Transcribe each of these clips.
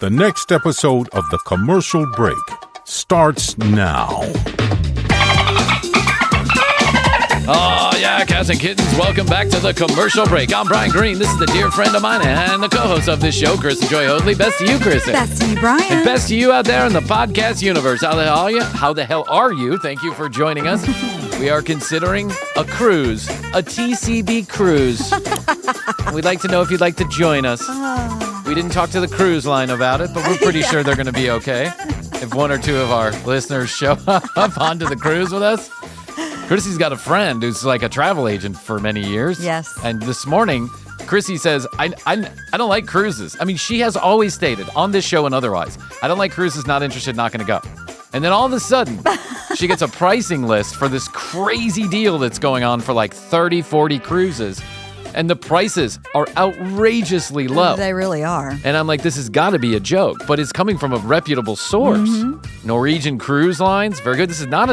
The next episode of The Commercial Break starts now. Oh, yeah, cats and kittens, welcome back to The Commercial Break. I'm Bryan Green. This is a dear friend of mine and the co-host of this show, Krissy Joy Hoadley. Best to you, Krissy. Best to you, Bryan. And best to you out there in the podcast universe. How the hell are you? How the hell are you? Thank you for joining us. We are considering a cruise, a TCB cruise. We'd like to know if you'd like to join us. We didn't talk to the cruise line about it, but we're pretty sure they're going to be okay if one or two of our listeners show up onto the cruise with us. Krissy's got a friend who's like a travel agent for many years. Yes. And this morning, Krissy says, I don't like cruises. I mean, she has always stated on this show and otherwise, I don't like cruises, not interested, not going to go. And then all of a sudden, she gets a pricing list for this crazy deal that's going on for like 30, 40 cruises. And the prices are outrageously low. They really are. And I'm like, this has got to be a joke, but it's coming from a reputable source. Mm-hmm. Norwegian Cruise Lines, very good. This is not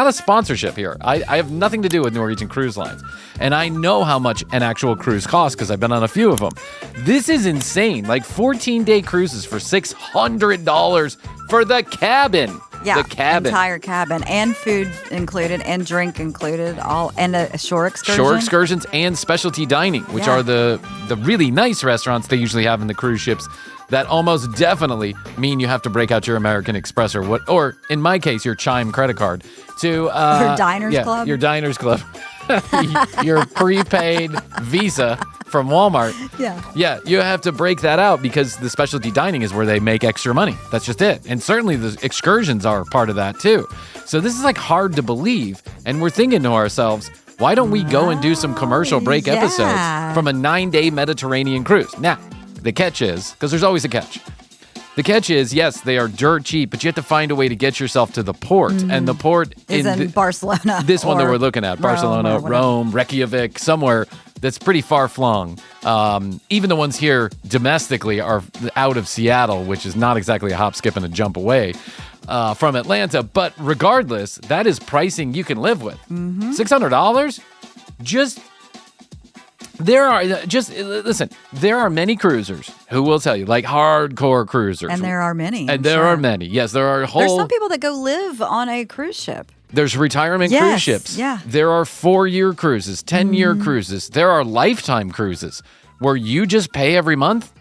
a sponsorship here. I have nothing to do with Norwegian Cruise Lines. And I know how much an actual cruise costs because I've been on a few of them. This is insane. Like 14-day cruises for $600 for the cabin. Yeah, the cabin. Entire cabin, and food included, and drink included, all, and a shore excursion. Shore excursions and specialty dining, which are the really nice restaurants they usually have in the cruise ships that almost definitely mean you have to break out your American Express or in my case, your Chime credit card to your Diners Club. Your Diners Club, your prepaid Visa from Walmart. Yeah, you have to break that out because the specialty dining is where they make extra money. That's just it. And certainly the excursions are part of that too. So this is like hard to believe. And we're thinking to ourselves, why don't we go and do some commercial break episodes from a 9-day Mediterranean cruise? Now, the catch is, because there's always a catch. The catch is, yes, they are dirt cheap, but you have to find a way to get yourself to the port. Mm-hmm. And the port is in Barcelona. This one that we're looking at, Barcelona, Rome, Reykjavik, somewhere that's pretty far-flung. Even the ones here domestically are out of Seattle, which is not exactly a hop, skip, and a jump away from Atlanta. But regardless, that is pricing you can live with. Mm-hmm. $600? Listen, there are many cruisers who will tell you, like hardcore cruisers. And there are many. And there are many. Yes, there are There's some people that go live on a cruise ship. There's retirement cruise ships. Yeah. There are 4-year cruises, 10-year cruises. There are lifetime cruises where you just pay every month,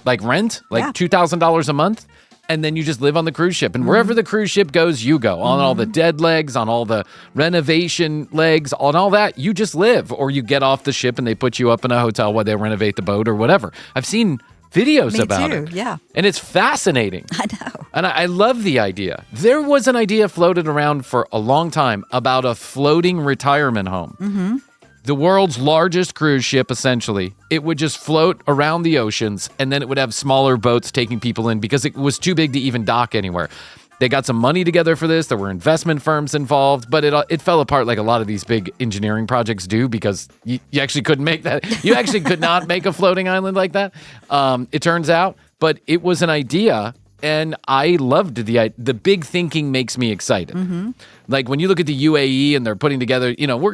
like rent, like $2,000 a month. And then you just live on the cruise ship. And wherever the cruise ship goes, you go. On all the dead legs, on all the renovation legs, on all that, you just live. Or you get off the ship and they put you up in a hotel while they renovate the boat or whatever. I've seen videos about it. Yeah. And it's fascinating. I know. And I love the idea. There was an idea floated around for a long time about a floating retirement home. Mm-hmm. The world's largest cruise ship, essentially. It would just float around the oceans, and then it would have smaller boats taking people in because it was too big to even dock anywhere. They got some money together for this. There were investment firms involved, but it fell apart like a lot of these big engineering projects do because you actually couldn't make that. You actually could not make a floating island like that, it turns out. But it was an idea. And I loved the big thinking makes me excited. Mm-hmm. Like when you look at the UAE and they're putting together, we're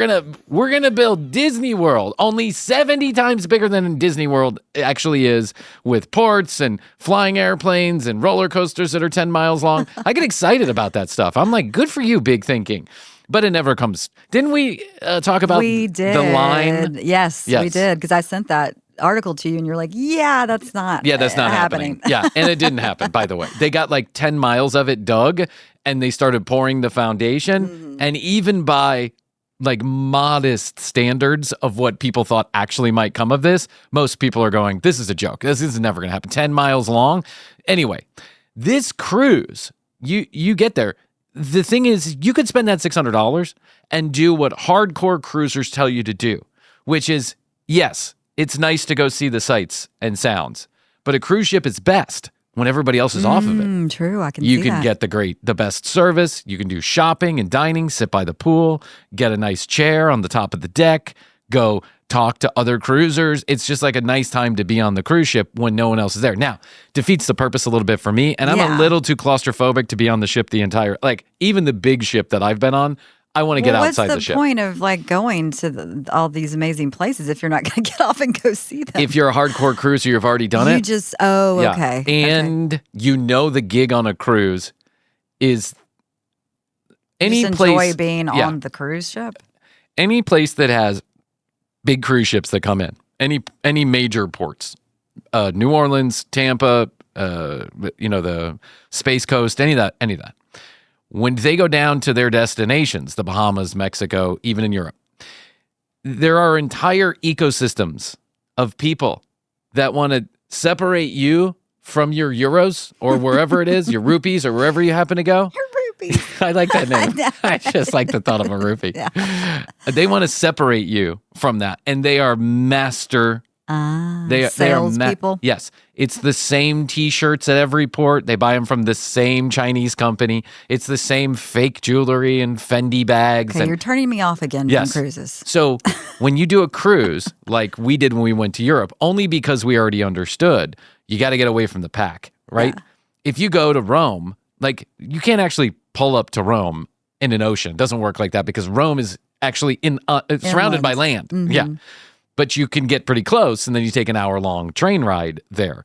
gonna build Disney World, only 70 times bigger than Disney World actually is, with ports and flying airplanes and roller coasters that are 10 miles long. I get excited about that stuff. I'm like, good for you, big thinking. But it never comes. Didn't we talk about the line? Yes, we did, because I sent that article to you and you're like, that's not happening. Yeah, and it didn't happen, by the way. They got like 10 miles of it dug and they started pouring the foundation. Mm-hmm. And even by like modest standards of what people thought actually might come of this, most people are going, this is a joke. This is never going to happen. 10 miles long. Anyway, this cruise, you get there. The thing is, you could spend that $600 and do what hardcore cruisers tell you to do, which is, yes, it's nice to go see the sights and sounds, but a cruise ship is best when everybody else is off of it. True, I can see that. You can get the best service. You can do shopping and dining, sit by the pool, get a nice chair on the top of the deck, go talk to other cruisers. It's just like a nice time to be on the cruise ship when no one else is there. Now, defeats the purpose a little bit for me, and I'm a little too claustrophobic to be on the ship the entire, like even the big ship that I've been on, I want to get outside the What's the ship. point of like going to all these amazing places if you're not going to get off and go see them? If you're a hardcore cruiser, you've already done you it. just Yeah. okay. And the gig on a cruise is any just place. enjoy being on the cruise ship. Any place that has big cruise ships that come in, any major ports, New Orleans, Tampa, the Space Coast, any of that. When they go down to their destinations, the Bahamas, Mexico, even in Europe, there are entire ecosystems of people that want to separate you from your euros or wherever it is, your rupees or wherever you happen to go. Rupees. I like that name. I just like the thought of a rupee. Yeah. They want to separate you from that, and they are master. Salespeople. Yes, it's the same T-shirts at every port. They buy them from the same Chinese company. It's the same fake jewelry and Fendi bags. Okay, and, you're turning me off again Yes. from cruises. So when you do a cruise, like we did when we went to Europe, only because we already understood, you got to get away from the pack, right? Yeah. If you go to Rome, like you can't actually pull up to Rome in an ocean. It doesn't work like that because Rome is actually surrounded by land. Mm-hmm. Yeah. But you can get pretty close, and then you take an hour-long train ride there.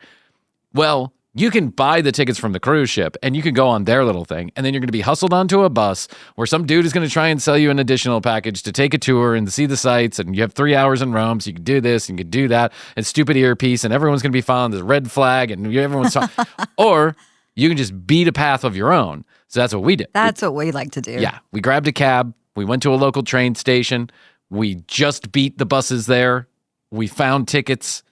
Well, you can buy the tickets from the cruise ship, and you can go on their little thing, and then you're going to be hustled onto a bus where some dude is going to try and sell you an additional package to take a tour and to see the sights, and you have 3 hours in Rome, so you can do this and you can do that, and stupid earpiece, and everyone's going to be following this red flag, and everyone's talking. Or you can just beat a path of your own. So that's what we did. That's what we like to do. Yeah. We grabbed a cab. We went to a local train station. We just beat the buses there. We found tickets.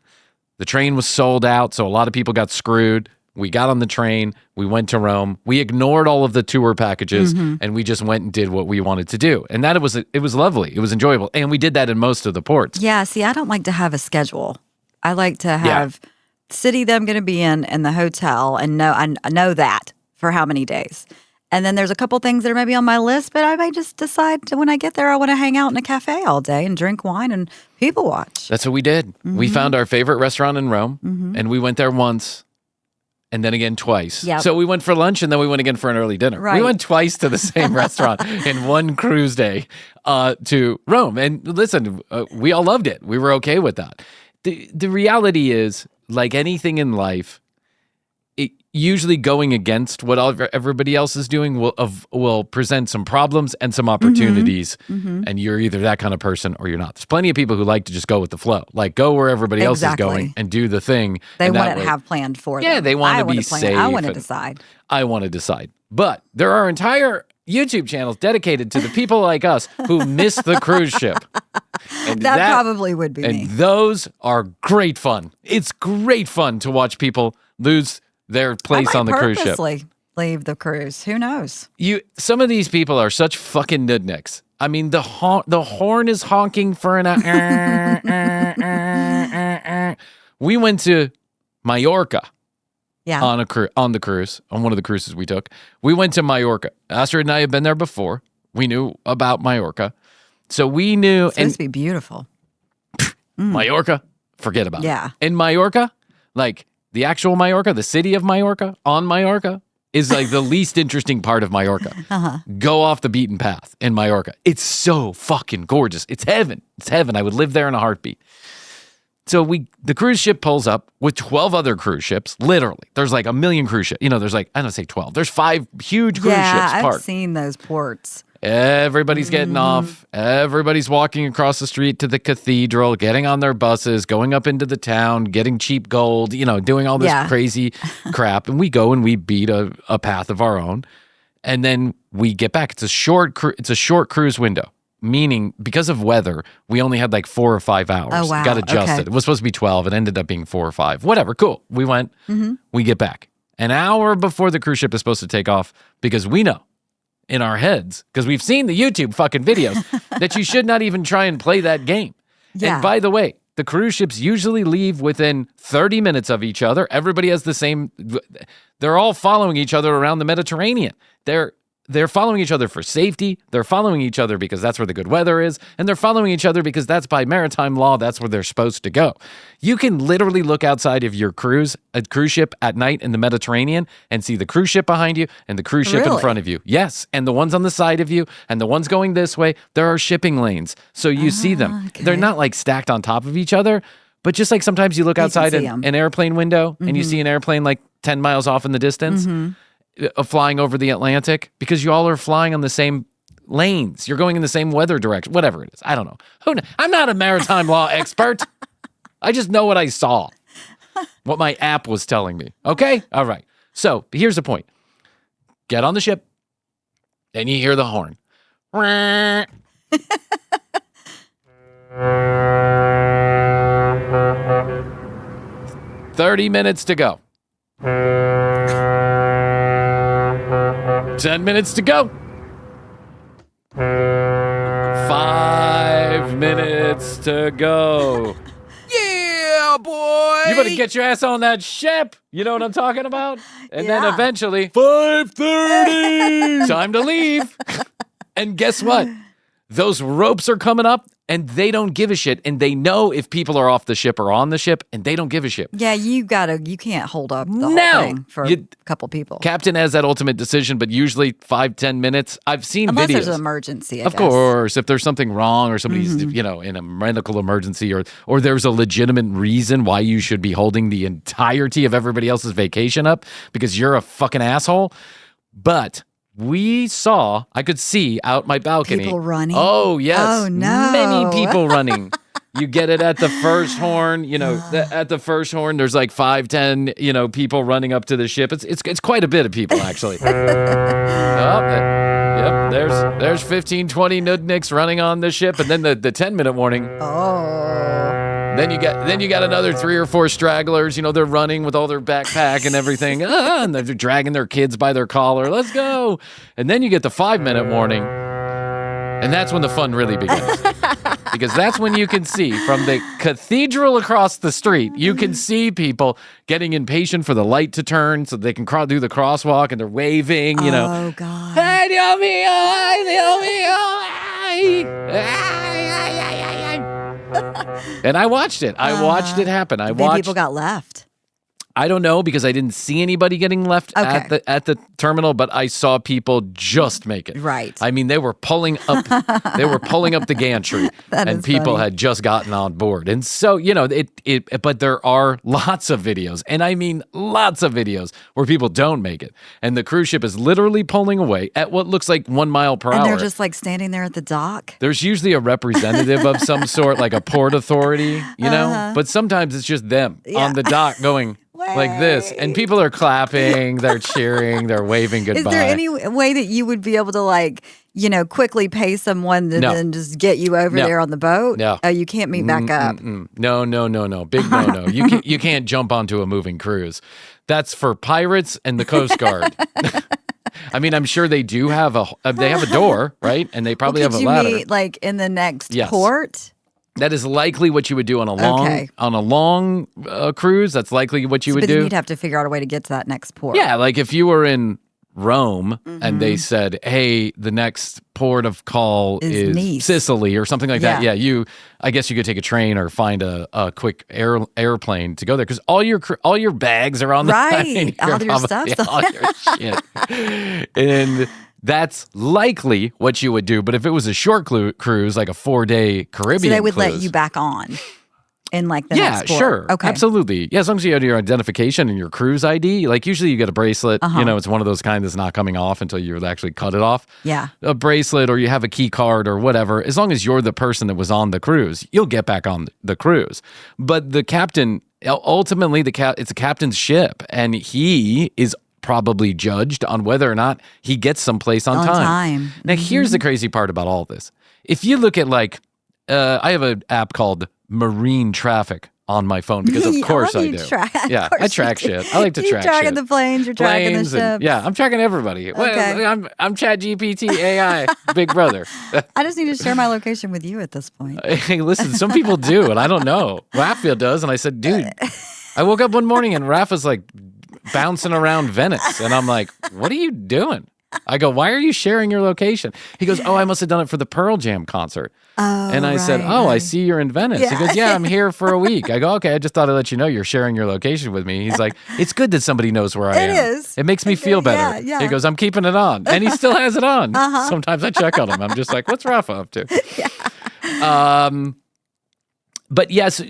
The train was sold out, so a lot of people got screwed. We got on the train. We went to Rome. We ignored all of the tour packages, and we just went and did what we wanted to do. And it was lovely. It was enjoyable. And we did that in most of the ports. Yeah, see, I don't like to have a schedule. I like to have city that I'm going to be in the hotel, and I know that for how many days. And then there's a couple things that are maybe on my list, but I may just decide when I get there, I want to hang out in a cafe all day and drink wine and people watch. That's what we did. We found our favorite restaurant in Rome, and we went there once and then again twice. Yep. So we went for lunch, and then we went again for an early dinner. Right. We went twice to the same restaurant in one cruise day to Rome. And listen, we all loved it. We were okay with that. The reality is, like anything in life, usually going against what everybody else is doing will present some problems and some opportunities. And you're either that kind of person or you're not. There's plenty of people who like to just go with the flow, like go where everybody else is going and do the thing. They want to have planned for them. Yeah, they want to be safe. I want to decide. I want to decide. But there are entire YouTube channels dedicated to the people like us who miss the cruise ship. And that probably would be me. And those are great fun. It's great fun to watch people lose their place on the cruise ship. Purposely leave the cruise. Who knows? Some of these people are such fucking nudnicks. I mean, the horn is honking for an hour. We went to Mallorca. Yeah. On the cruise, on one of the cruises we took. We went to Mallorca. Astrid and I had been there before. We knew about Mallorca. So we knew. It's supposed to be beautiful. Mallorca, forget about it. Yeah. In Mallorca, like the actual Mallorca, the city of Mallorca, on Mallorca, is like the least interesting part of Mallorca. Go off the beaten path in Mallorca. It's so fucking gorgeous. It's heaven. It's heaven. I would live there in a heartbeat. So the cruise ship pulls up with 12 other cruise ships. Literally, there's like a million cruise ships. There's like, I don't say 12. There's 5 huge cruise ships I've parked. seen those ports. Everybody's getting off. Everybody's walking across the street to the cathedral, getting on their buses, going up into the town, getting cheap gold, doing all this crazy crap. And we go and we beat a path of our own. And then we get back. It's a short cruise window. Meaning, because of weather, we only had like 4 or 5 hours. Oh, wow. Got adjusted. It was supposed to be 12. It ended up being 4 or 5. Whatever. Cool. We went. We get back. An hour before the cruise ship is supposed to take off, because we know in our heads, because we've seen the YouTube fucking videos, that you should not even try and play that game. Yeah. And by the way, the cruise ships usually leave within 30 minutes of each other. Everybody has the same. They're all following each other around the Mediterranean. they're following each other for safety. They're following each other because that's where the good weather is. And they're following each other because that's by maritime law. That's where they're supposed to go. You can literally look outside of your cruise ship at night in the Mediterranean and see the cruise ship behind you and the cruise ship in front of you. Yes. And the ones on the side of you and the ones going this way, there are shipping lanes. So you see them. Okay. They're not like stacked on top of each other, but just like sometimes you look outside an airplane window and you see an airplane like 10 miles off in the distance. Flying over the Atlantic because you all are flying on the same lanes. You're going in the same weather direction, whatever it is. I don't know. I'm not a maritime law expert. I just know what I saw, what my app was telling me. Okay? All right. So here's the point. Get on the ship, then you hear the horn. 30 minutes to go. 10 minutes to go. 5 minutes to go. Yeah, boy. You better get your ass on that ship. You know what I'm talking about? And then Yeah. eventually, 5:30. Time to leave. And guess what? Those ropes are coming up and they don't give a shit. And they know if people are off the ship or on the ship and they don't give a shit. Yeah, you can't hold up the whole No. thing for a couple people. Captain has that ultimate decision, but usually 5-10 minutes. I've seen Unless videos. there's an emergency, I Of guess. course, if there's something wrong or somebody's, in a medical emergency or there's a legitimate reason why you should be holding the entirety of everybody else's vacation up because you're a fucking asshole. But I could see out my balcony. People running? Oh, yes. Oh, no. Many people running. You get it at the first horn, at the first horn, there's like 5-10, people running up to the ship. It's quite a bit of people, actually. Yep, there's 15-20 nudniks running on the ship, and then the 10-minute warning. Then you got another 3 or 4 stragglers. They're running with all their backpack and everything, and they're dragging their kids by their collar. Let's go! And then you get the 5-minute warning, and that's when the fun really begins. Because that's when you can see from the cathedral across the street, you can see people getting impatient for the light to turn so they can do the crosswalk, and they're waving. Oh God! Hey, Dios mío, ay, Dios mío, ay. And I watched it. I watched it happen. Then people got left. I don't know because I didn't see anybody getting left at the terminal, but I saw people just make it. Right. I mean, they were pulling up the gantry, and people funny. had just gotten on board. And so, but there are lots of videos, and I mean lots of videos where people don't make it. And the cruise ship is literally pulling away at what looks like 1 mile per hour. And they're just like standing there at the dock. There's usually a representative of some sort, like a port authority, but sometimes it's just them on the dock going like this. And people are clapping, they're cheering, they're waving goodbye. Is there any way that you would be able to quickly pay someone to then just get you over there on the boat? No. Oh, you can't meet back up. No. Big no. You can't jump onto a moving cruise. That's for pirates and the Coast Guard. I mean, I'm sure they do have a door, right? And they probably have a ladder. Could you meet in the next port? That is likely what you would do on a long cruise. That's likely what you would do. Then you'd have to figure out a way to get to that next port. Yeah, like if you were in Rome and they said, "Hey, the next port of call is Nice. Sicily," or something like that. Yeah, I guess you could take a train or find a quick airplane to go there because all your bags are on the plane. All your stuff, all your shit, and that's likely what you would do. But if it was a short cruise, like a 4-day Caribbean, so they would cruise, let you back on. In the next port. Sure. Okay. Absolutely. Yeah, as long as you have your identification and your cruise ID. Like usually you get a bracelet. It's one of those kind that's not coming off until you actually cut it off. Yeah. A bracelet or you have a key card or whatever. As long as you're the person that was on the cruise, you'll get back on the cruise. But the captain, ultimately, it's a captain's ship, and he is probably judged on whether or not he gets someplace on time. Now, here's the crazy part about all this. If you look at I have an app called Marine Traffic on my phone because of course I do. I track shit. I like to track shit. You're tracking the planes, you're tracking the ships. I'm tracking everybody. Okay. I'm ChatGPT AI, Big Brother. I just need to share my location with you at this point. Hey, listen, some people do, and I don't know. Rafa does, and I said, dude, I woke up one morning and Rafa's like bouncing around Venice, and I'm like, what are you doing? I go, why are you sharing your location? He goes, oh, I must have done it for the Pearl Jam concert. Oh, and I said, oh, I see you're in Venice. He Yeah. goes, yeah, I'm here for a week. I go, okay, I just thought I'd let you know you're sharing your location with me. He's like, it's good that somebody knows where I am. It is. It makes me feel better. Yeah. He goes, I'm keeping it on. And he still has it on. Sometimes I check on him. I'm just like, what's Rafa up to? But yes,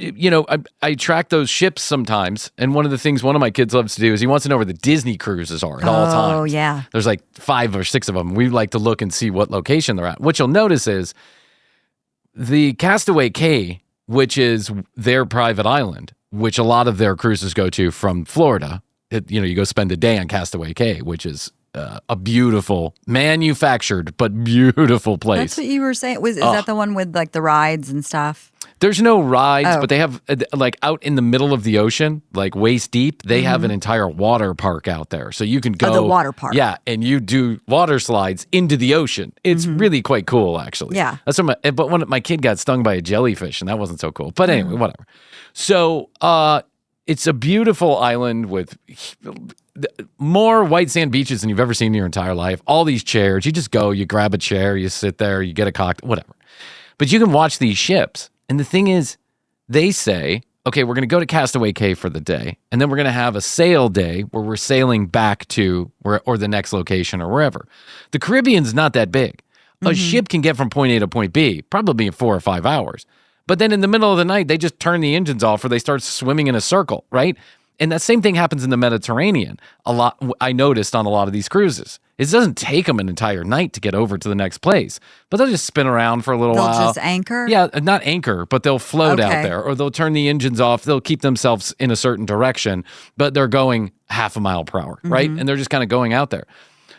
I track those ships sometimes. And one of the things one of my kids loves to do is he wants to know where the Disney cruises are at all times. Oh, yeah. There's like 5 or 6 of them. We like to look and see what location they're at. What you'll notice is the Castaway Cay, which is their private island, which a lot of their cruises go to from Florida. You go spend a day on Castaway Cay, which is a beautiful, manufactured, but beautiful place. That's what you were saying. Is that the one with like the rides and stuff? There's no rides, but they have like out in the middle of the ocean, like waist deep, they have an entire water park out there. So you can go. The water park. Yeah. And you do water slides into the ocean. It's really quite cool, actually. Yeah. That's but when my kid got stung by a jellyfish, and that wasn't so cool. But anyway, whatever. So it's a beautiful island with more white sand beaches than you've ever seen in your entire life. All these chairs. You just go, you grab a chair, you sit there, you get a cocktail, whatever. But you can watch these ships. And the thing is, they say, okay, we're going to go to Castaway Cay for the day, and then we're going to have a sail day where we're sailing back to or the next location or wherever. The Caribbean's not that big. A ship can get from point A to point B probably in 4 or 5 hours. But then in the middle of the night, they just turn the engines off or they start swimming in a circle, right? And that same thing happens in the Mediterranean. A lot, I noticed on a lot of these cruises. It doesn't take them an entire night to get over to the next place, but they'll just spin around for a little while. They'll just anchor? Yeah, not anchor, but they'll float out Okay. there, or they'll turn the engines off. They'll keep themselves in a certain direction, but they're going half a mile per hour, right? And they're just kind of going out there.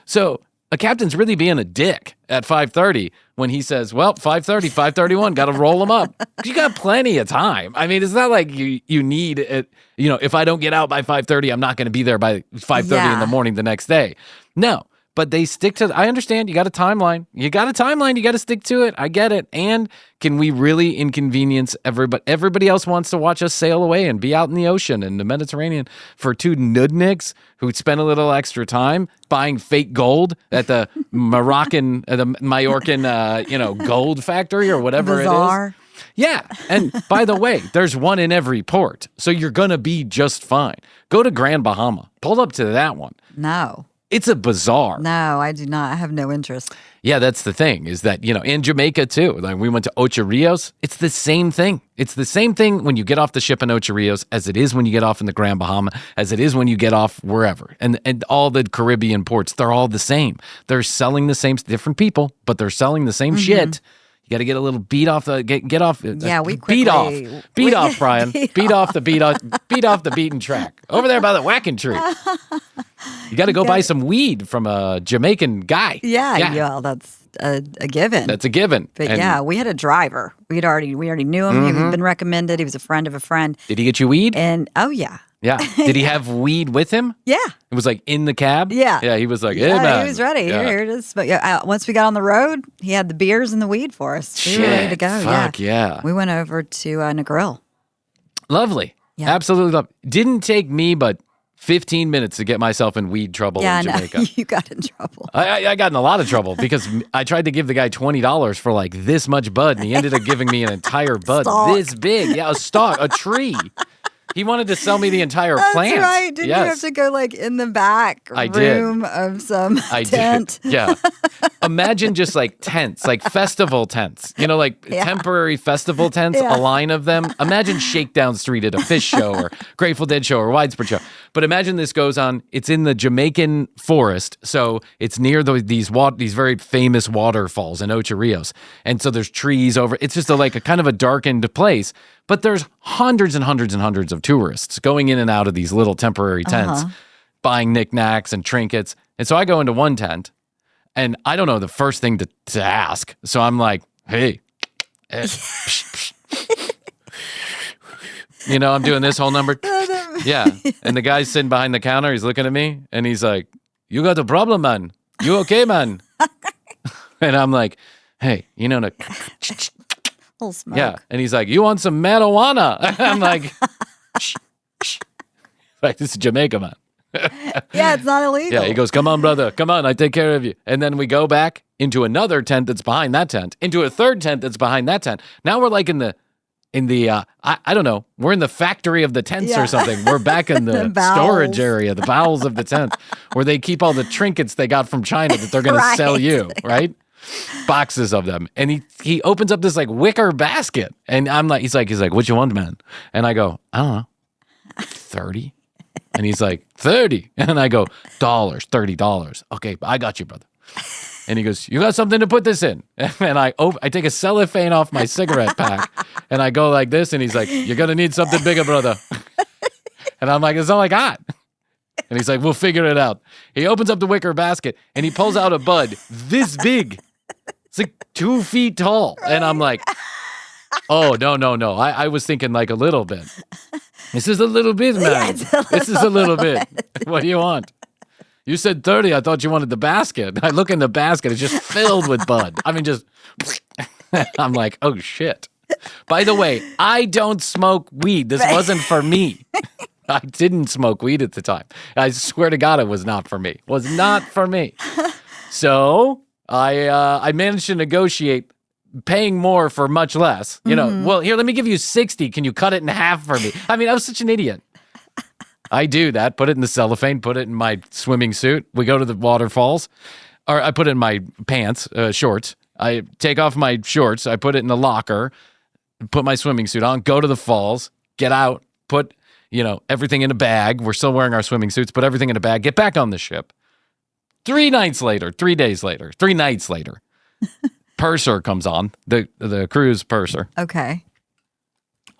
So a captain's really being a dick at 5:30 when he says, well, 5:30, 5:31, got to roll them up. You got plenty of time. I mean, it's not like you need it. If I don't get out by 5:30, I'm not going to be there by 5:30 in the morning the next day. No. But they stick to, I understand, you got a timeline. You got to stick to it. I get it. And can we really inconvenience everybody? Everybody else wants to watch us sail away and be out in the ocean and the Mediterranean for 2 nudniks who spend a little extra time buying fake gold at the Mallorcan gold factory or whatever Bizarre. it is. Yeah. And by the way, there's one in every port. So you're going to be just fine. Go to Grand Bahama. Pull up to that one. No. It's a bazaar. No, I do not. I have no interest. Yeah, that's the thing is that, in Jamaica too, like we went to Ocho Rios. It's the same thing. It's the same thing when you get off the ship in Ocho Rios as it is when you get off in the Grand Bahama, as it is when you get off wherever. And all the Caribbean ports, they're all the same. They're selling the same, different people, but they're selling the same shit. You got to get a little beat off the get off. Yeah, beat off, Brian. Beat off the beaten track over there by the whacking tree. You got to go buy some weed from a Jamaican guy. Yeah, that's a given. That's a given. But we had a driver. We already knew him. He'd been recommended. He was a friend of a friend. Did he get you weed? And yeah. Yeah. Did he have weed with him? Yeah. It was like in the cab? Yeah. Yeah, he was like, hey, man. He was ready. Yeah. Here it is. But once we got on the road, he had the beers and the weed for us. We were ready to go. Fuck yeah. We went over to Negril. Lovely. Yeah. Absolutely lovely. Didn't take me but 15 minutes to get myself in weed trouble in Jamaica. No, you got in trouble. I got in a lot of trouble because I tried to give the guy $20 for like this much bud, and he ended up giving me an entire bud this big. Yeah, a stalk, a tree. He wanted to sell me the entire plant. That's right. Didn't you have to go like in the back room of some tent? Did. Yeah. Imagine just like tents, like festival tents, temporary festival tents, a line of them. Imagine Shakedown Street at a Fish show or Grateful Dead show or Widespread show. But imagine this goes on. It's in the Jamaican forest. So it's near these very famous waterfalls in Ocho Rios. And so there's trees over. It's just a kind of a darkened place. But there's hundreds and hundreds and hundreds of tourists going in and out of these little temporary tents, buying knickknacks and trinkets. And so I go into one tent, and I don't know the first thing to ask. So I'm like, hey, I'm doing this whole number. Yeah. And the guy's sitting behind the counter. He's looking at me, and he's like, you got a problem, man. You okay, man? And I'm like, hey, Smoke. Yeah. And he's like, you want some marijuana? I'm like, shh. Like, this is Jamaica, man. Yeah, it's not illegal. Yeah, he goes, come on, brother. Come on, I take care of you. And then we go back into another tent that's behind that tent, into a third tent that's behind that tent. Now we're like in the I don't know, we're in the factory of the tents or something. We're back in the storage area, the bowels of the tent, where they keep all the trinkets they got from China that they're going to sell you, right? Boxes of them. And he opens up this like wicker basket. And I'm like, he's like, what you want, man? And I go, I don't know, 30. And he's like, 30. And I go, $30. Okay, I got you, brother. And he goes, you got something to put this in? And I take a cellophane off my cigarette pack and I go like this. And he's like, you're going to need something bigger, brother. And I'm like, that's all I got. And he's like, we'll figure it out. He opens up the wicker basket and he pulls out a bud this big. It's like 2 feet tall. And I'm like, oh, no. I was thinking like a little bit. This is a little bit, man. This is a little bit. What do you want? You said 30. I thought you wanted the basket. I look in the basket. It's just filled with bud. I mean, just, I'm like, oh, shit. By the way, I don't smoke weed. This wasn't for me. I didn't smoke weed at the time. I swear to God, it was not for me. Was not for me. So I managed to negotiate paying more for much less. You know, well, here, let me give you 60. Can you cut it in half for me? I mean, I was such an idiot. I do that, put it in the cellophane, put it in my swimming suit. We go to the waterfalls, or I put it in my pants, shorts. I take off my shorts, I put it in the locker, put my swimming suit on, go to the falls, get out, put, everything in a bag. We're still wearing our swimming suits, put everything in a bag, get back on the ship. 3 nights later, purser comes on, the cruise purser. Okay.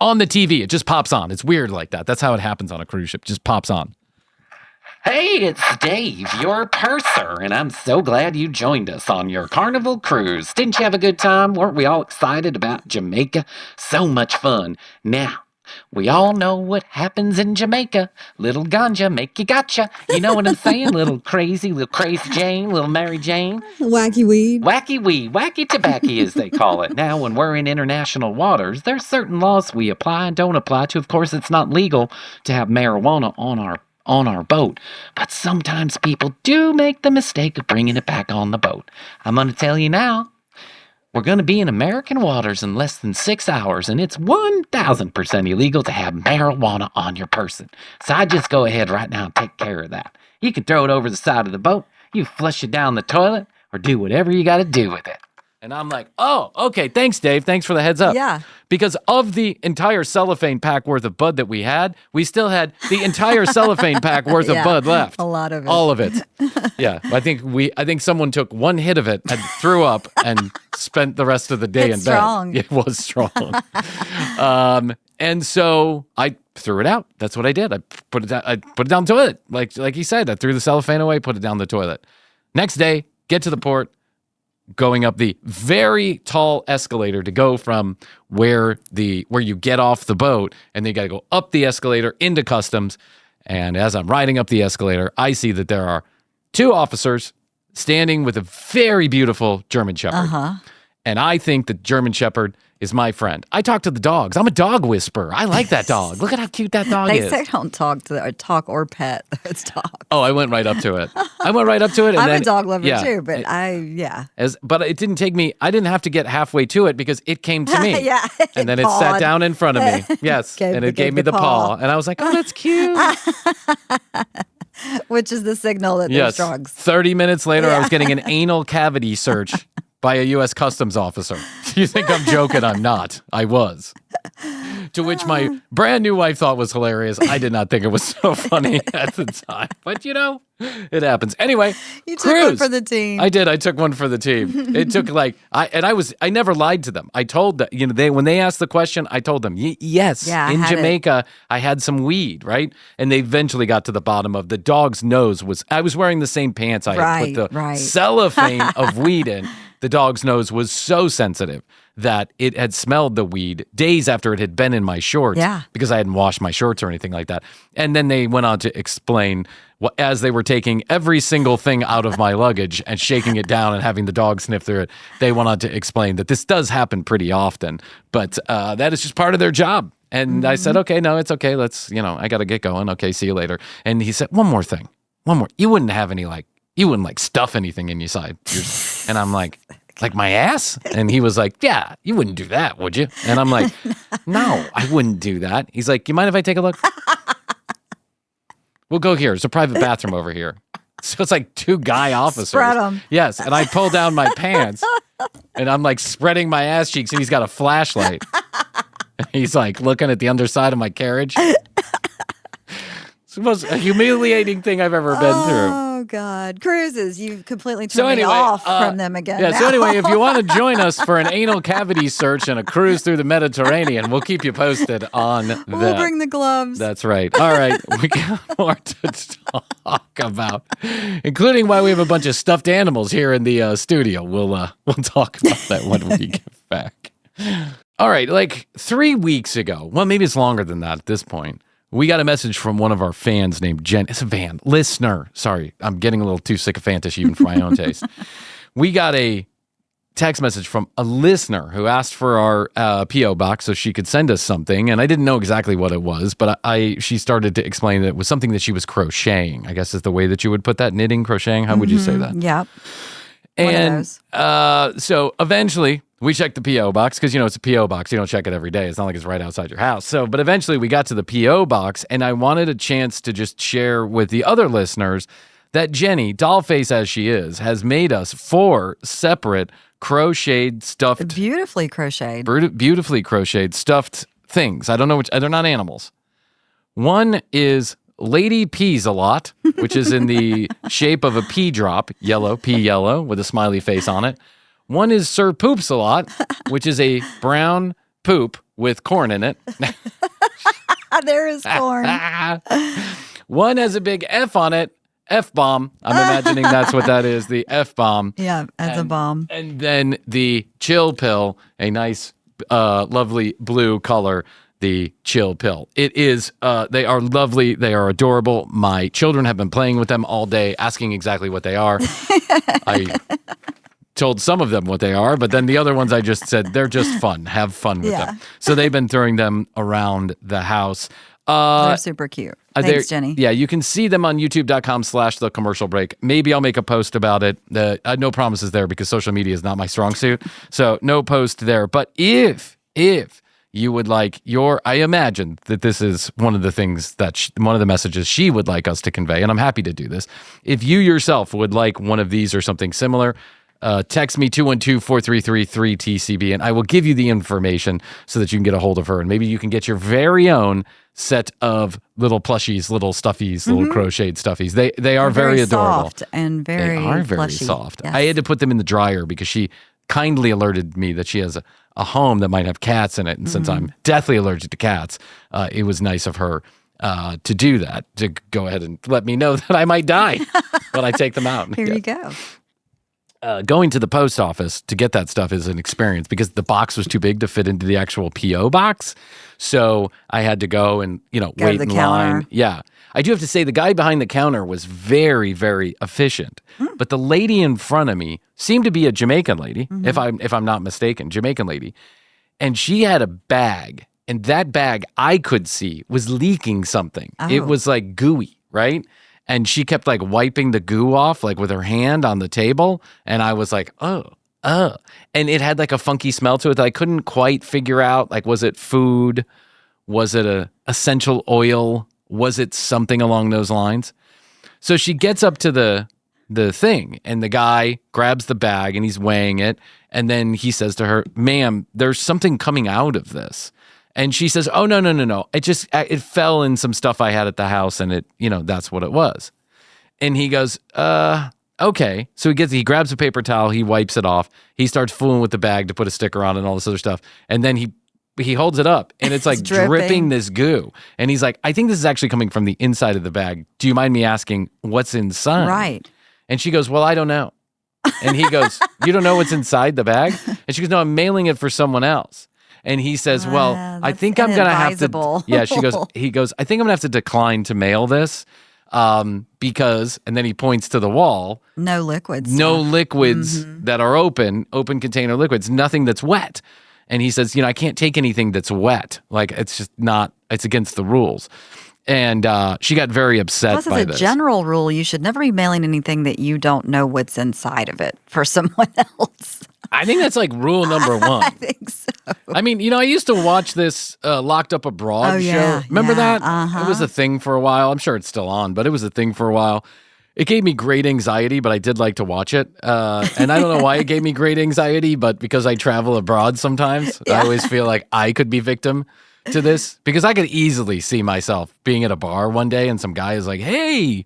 On the TV, it just pops on. It's weird like that. That's how it happens on a cruise ship. Just pops on. Hey, it's Dave, your purser, and I'm so glad you joined us on your Carnival cruise. Didn't you have a good time? Weren't we all excited about Jamaica? So much fun. Now, we all know what happens in Jamaica. Little ganja make you gotcha. You know what I'm saying? Little crazy Jane, little Mary Jane. Wacky weed. Wacky tobacco as they call it. Now, when we're in international waters, there's certain laws we apply and don't apply to. Of course, it's not legal to have marijuana on our boat. But sometimes people do make the mistake of bringing it back on the boat. I'm going to tell you now. We're going to be in American waters in less than 6 hours, and it's 1,000% illegal to have marijuana on your person. So I just go ahead right now and take care of that. You can throw it over the side of the boat, you flush it down the toilet, or do whatever you got to do with it. And I'm like, oh, okay, thanks, Dave. Thanks for the heads up. Yeah. Because of the entire cellophane pack worth of bud that we had, we still had the entire cellophane pack worth of bud left. A lot of it. All of it. Yeah. I think someone took one hit of it and threw up and spent the rest of the day in bed. Strong. It was strong. And so I threw it out. That's what I did. I put it down the toilet. Like he said, I threw the cellophane away, put it down the toilet. Next day, get to the port. Going up the very tall escalator to go from where you get off the boat, and then you got to go up the escalator into customs. And as I'm riding up the escalator, I see that there are 2 officers standing with a very beautiful German Shepherd. And I think the German Shepherd is my friend. I talk to the dogs. I'm a dog whisperer. I like that dog. Look at how cute that dog is. They say don't talk or pet those dogs. Oh, I went right up to it. And I'm then, a dog lover too, but But it didn't take me, I didn't have to get halfway to it because it came to me. Yeah. And then it sat down in front of me. Yes. And it gave me the paw. And I was like, oh, that's cute. Which is the signal that there's drugs. 30 minutes later, I was getting an anal cavity search by a U.S. Customs officer. You think I'm joking? I'm not. I was. To which my brand new wife thought was hilarious. I did not think it was so funny at the time. But, it happens. Anyway, You took cruise. one for the team. I did. I took one for the team. It took I never lied to them. I told them, when they asked the question, I told them, yes, in Jamaica, I had some weed, right? And they eventually got to the bottom of the dog's nose I was wearing the same pants I had put the cellophane of weed in. The dog's nose was so sensitive that it had smelled the weed days after it had been in my shorts because I hadn't washed my shorts or anything like that. And then they went on to explain, as they were taking every single thing out of my luggage and shaking it down and having the dog sniff through it, they went on to explain that this does happen pretty often, but that is just part of their job. And I said, okay, no, it's okay. Let's, I got to get going. Okay, see you later. And he said, one more thing. You wouldn't have any you wouldn't stuff anything in your side. And I'm like my ass? And he was like, yeah, you wouldn't do that, would you? And I'm like, no, I wouldn't do that. He's like, you mind if I take a look? We'll go here. There's a private bathroom over here. So it's like 2 guy officers. Spread 'em. Yes. And I pull down my pants and I'm spreading my ass cheeks and he's got a flashlight. He's looking at the underside of my carriage. It's the most humiliating thing I've ever been through. Oh, God. Cruises. You've completely turned me off from them again. Yeah, now. so anyway, if you want to join us for an anal cavity search and a cruise through the Mediterranean, we'll keep you posted on that. We'll bring the gloves. That's right. All right. We got more to talk about, including why we have a bunch of stuffed animals here in the studio. We'll talk about that when we get back. All right. 3 weeks ago, well, maybe it's longer than that at this point, we got a message from one of our fans named Jen. It's a listener. Sorry, I'm getting a little too sycophantish even for my own taste. We got a text message from a listener who asked for our P.O. box so she could send us something. And I didn't know exactly what it was, but she started to explain that it was something that she was crocheting, I guess is the way that you would put that. Knitting, crocheting. How would you say that? Yep. And so eventually we checked the P.O. box because, it's a P.O. box. You don't check it every day. It's not like it's right outside your house. But eventually we got to the P.O. box and I wanted a chance to just share with the other listeners that Jenny, dollface as she is, has made us 4 separate crocheted stuffed. Beautifully crocheted. Beautifully crocheted stuffed things. I don't know they're not animals. One is Lady Peas a lot, which is in the shape of a pea drop, pea yellow, with a smiley face on it. One is Sir Poops a lot, which is a brown poop with corn in it. There is corn. One has a big F on it, F-bomb. I'm imagining that's what that is, the F-bomb. Yeah, as a bomb. And then the chill pill, a nice, lovely blue color, the chill pill. It is, they are lovely. They are adorable. My children have been playing with them all day, asking exactly what they are. I told some of them what they are, but then the other ones I just said, they're just fun. Have fun with them. So they've been throwing them around the house. They're super cute. Thanks, Jenny. Yeah, you can see them on youtube.com/the commercial break. Maybe I'll make a post about it. No promises there because social media is not my strong suit. So no post there. But if you would like I imagine that this is one of the things that one of the messages she would like us to convey, and I'm happy to do this. If you yourself would like one of these or something similar, text me 212-433-3TCB, and I will give you the information so that you can get a hold of her, and maybe you can get your very own set of little plushies, little stuffies, little crocheted stuffies. They are very adorable. Soft and very They are very plushy. soft. Yes. I had to put them in the dryer because she kindly alerted me that she has a home that might have cats in it, and since I'm deathly allergic to cats, it was nice of her to do that, to go ahead and let me know that I might die when I take them out. Here you go. Going to the post office to get that stuff is an experience because the box was too big to fit into the actual P.O. box. So I had to go and, wait in line. Yeah. I do have to say the guy behind the counter was very, very efficient. But the lady in front of me seemed to be a Jamaican lady, if I'm not mistaken, Jamaican lady. And she had a bag, and that bag I could see was leaking something. Oh. It was gooey, right? And she kept wiping the goo off with her hand on the table. And I was like, oh. And it had a funky smell to it that I couldn't quite figure out. Was it food? Was it a essential oil? Was it something along those lines? So she gets up to the thing and the guy grabs the bag and he's weighing it. And then he says to her, ma'am, there's something coming out of this. And she says, oh, no. It fell in some stuff I had at the house and it, that's what it was. And he goes, okay. So he grabs a paper towel, he wipes it off. He starts fooling with the bag to put a sticker on it and all this other stuff. And then he holds it up and it's dripping this goo. And he's like, I think this is actually coming from the inside of the bag. Do you mind me asking what's inside? Right. And she goes, well, I don't know. And he goes, you don't know what's inside the bag? And she goes, no, I'm mailing it for someone else. And he says, well, I think I'm going to have to, he goes, I think I'm going to have to decline to mail this because, and then he points to the wall. No liquids. No liquids that are open container liquids, nothing that's wet. And he says, I can't take anything that's wet. Like, it's just not, it's against the rules. And she got very upset Plus, by as a this. general rule, you should never be mailing anything that you don't know what's inside of it for someone else. I think that's like rule number one. I think so. I mean, I used to watch this Locked Up Abroad show. Remember that? It was a thing for a while. I'm sure it's still on, but it was a thing for a while. It gave me great anxiety, but I did like to watch it. And I don't know why it gave me great anxiety, but because I travel abroad sometimes, I always feel like I could be victim to this, because I could easily see myself being at a bar one day and some guy is like, hey,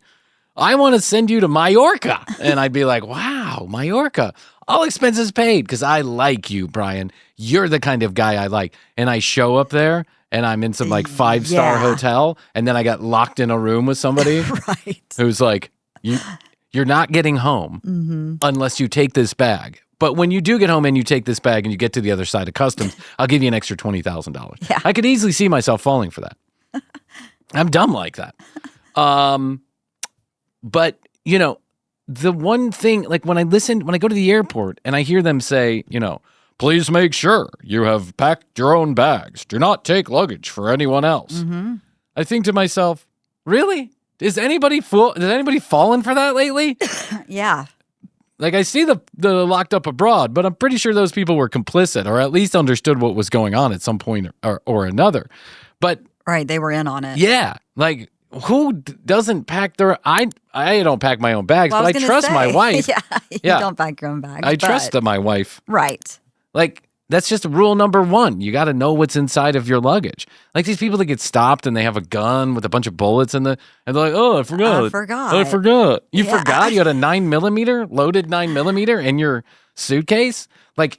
I want to send you to Mallorca. And I'd be like, wow, Mallorca, all expenses paid, because I like you, Bryan. You're the kind of guy I like. And I show up there and I'm in some like 5-star hotel, and then I got locked in a room with somebody who's like, you're not getting home unless you take this bag. But when you do get home and you take this bag and you get to the other side of customs, I'll give you an extra $20,000. Yeah. I could easily see myself falling for that. I'm dumb like that. But, the one thing, like when I go to the airport and I hear them say, please make sure you have packed your own bags. Do not take luggage for anyone else. I think to myself, really? Has anybody fallen for that lately? Yeah. Like, I see the Locked Up Abroad, but I'm pretty sure those people were complicit, or at least understood what was going on at some point or another. But Right, they were in on it. yeah, like, who doesn't pack their? I don't pack my own bags, Well, but I trust my wife. You Yeah. don't pack your own bags. I trust my wife. Right. Like, that's just rule number one. You got to know what's inside of your luggage. Like these people that get stopped and they have a gun with a bunch of bullets and they're like, oh, I forgot. I forgot. You Yeah. forgot you had a 9mm, loaded 9mm in your suitcase? Like,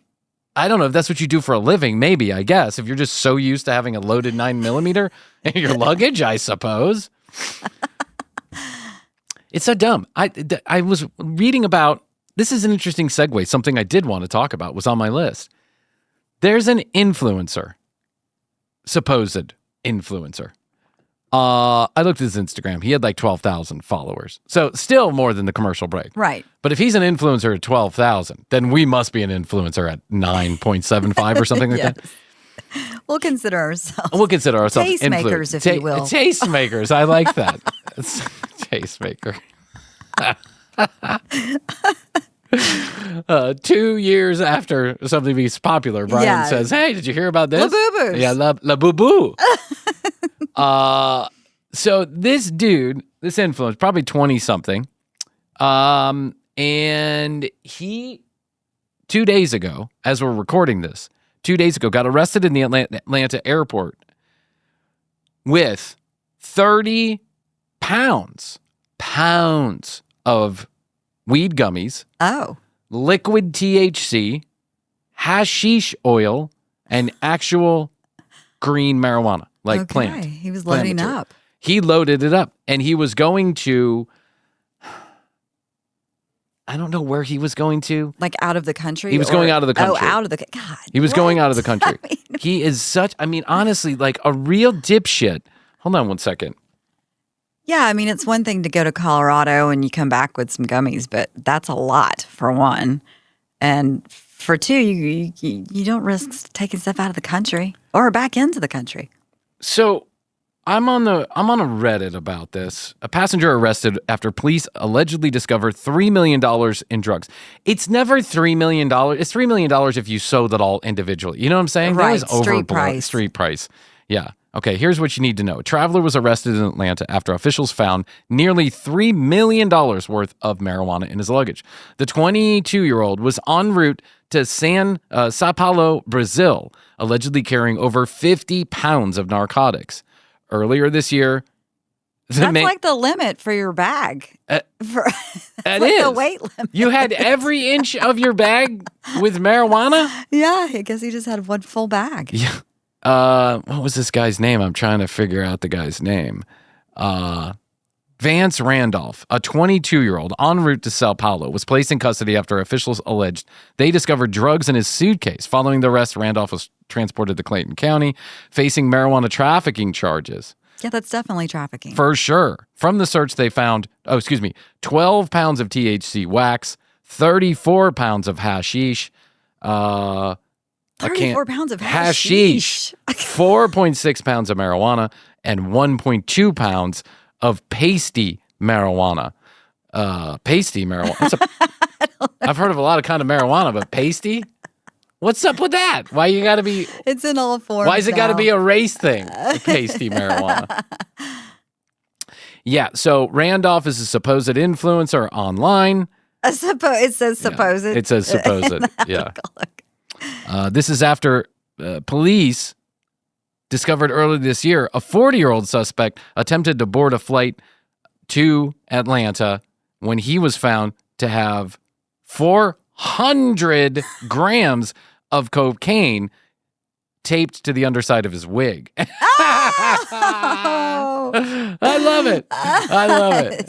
I don't know if that's what you do for a living. Maybe, I guess, if you're just so used to having a loaded 9mm in your luggage, I suppose. It's so dumb. I was reading about, this is an interesting segue. Something I did want to talk about was on my list. There's an influencer, supposed influencer. I looked at his Instagram. He had like 12,000 followers. So still more than the commercial break. Right. But if he's an influencer at 12,000, then we must be an influencer at 9.75 or something like that. We'll consider ourselves. We'll consider ourselves Tastemakers, if you will. Tastemakers. I like that. It's tastemaker. 2 years after something becomes popular, Bryan says, hey, did you hear about this? La-boo-boos. Yeah, la boo-boo. So this dude, this influencer, probably 20-something, and he, 2 days ago, as we're recording this, 2 days ago, got arrested in the Atlanta airport with 30 pounds of weed gummies, liquid THC, hashish oil, and actual green marijuana, like plant. He was loading material. up. He loaded it up, and he was going to, I don't know where he was going to. Like out of the country? He was going out of the country. Oh, out of the God. He was going out of the country. I mean, He is such, honestly, like a real dipshit. Hold on one second. yeah, I mean, it's one thing to go to Colorado and you come back with some gummies, but that's a lot for one. And for two, you don't risk taking stuff out of the country or back into the country. So I'm on a Reddit about this. A passenger arrested after police allegedly discovered $3 million in drugs. It's never $3 million. It's $3 million if you sold it all individually. You know what I'm saying? Right, That is street price. Street price. Yeah. Okay, here's what you need to know. A traveler was arrested in Atlanta after officials found nearly $3 million worth of marijuana in his luggage. The 22-year-old was en route to Sao Paulo, Brazil, allegedly carrying over 50 pounds of narcotics. Earlier this year, That's like the limit for your bag. It Like is. the weight limit. You had every inch of your bag with marijuana? Yeah, I guess he just had one full bag. Yeah. What was this guy's name? I'm trying to figure out the guy's name. Vance Randolph, a 22-year-old en route to Sao Paulo, was placed in custody after officials alleged they discovered drugs in his suitcase. Following the arrest, Randolph was transported to Clayton County, facing marijuana trafficking charges. Yeah, that's definitely trafficking. For sure. From the search, they found, 12 pounds of THC wax, 34 pounds of hashish, 34 pounds of hashish, 4.6 pounds of marijuana, and 1.2 pounds of pasty marijuana. Pasty marijuana. I've heard of a lot of kind of marijuana, but pasty? What's up with that? Why you got to be... It's in all forms. Why is it got to be a race thing? Pasty marijuana. Yeah, so Randolph is a supposed influencer online. It says supposed. Yeah, it says supposed, yeah. This is after police discovered earlier this year a 40-year-old suspect attempted to board a flight to Atlanta when he was found to have 400 grams of cocaine taped to the underside of his wig. I love it.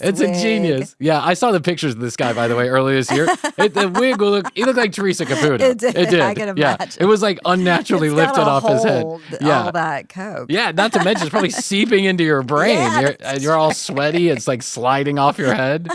It's a genius. Yeah, I saw the pictures of this guy, by the way, earlier this year. The wig he looked like Teresa Caputo. It did. I can imagine. Yeah, it was like unnaturally lifted off his head. Yeah. All that coke. Yeah, not to mention it's probably seeping into your brain. Yeah, you're all sweaty. It's like sliding off your head.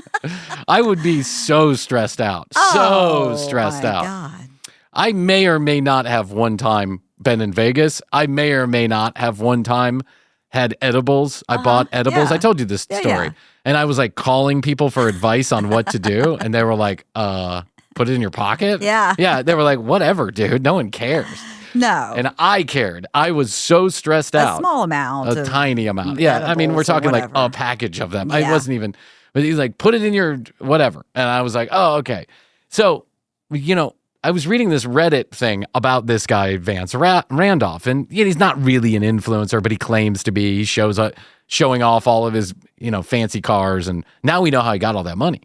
I would be so stressed out. So stressed out. God. I may or may not have one time been in Vegas. I may or may not have one time had edibles. I bought edibles. Yeah. I told you this story. Yeah. And I was like calling people for advice on what to do. And they were like, put it in your pocket? Yeah. Yeah. They were like, whatever, dude. No one cares. No. And I cared. I was so stressed out. A small amount. A tiny amount. Yeah. I mean, we're talking like a package of them. Yeah. I wasn't even, but he's like, put it in your whatever. And I was like, oh, okay. So, I was reading this Reddit thing about this guy, Vance Randolph, and he's not really an influencer, but he claims to be. He shows up showing off all of his, fancy cars, and now we know how he got all that money.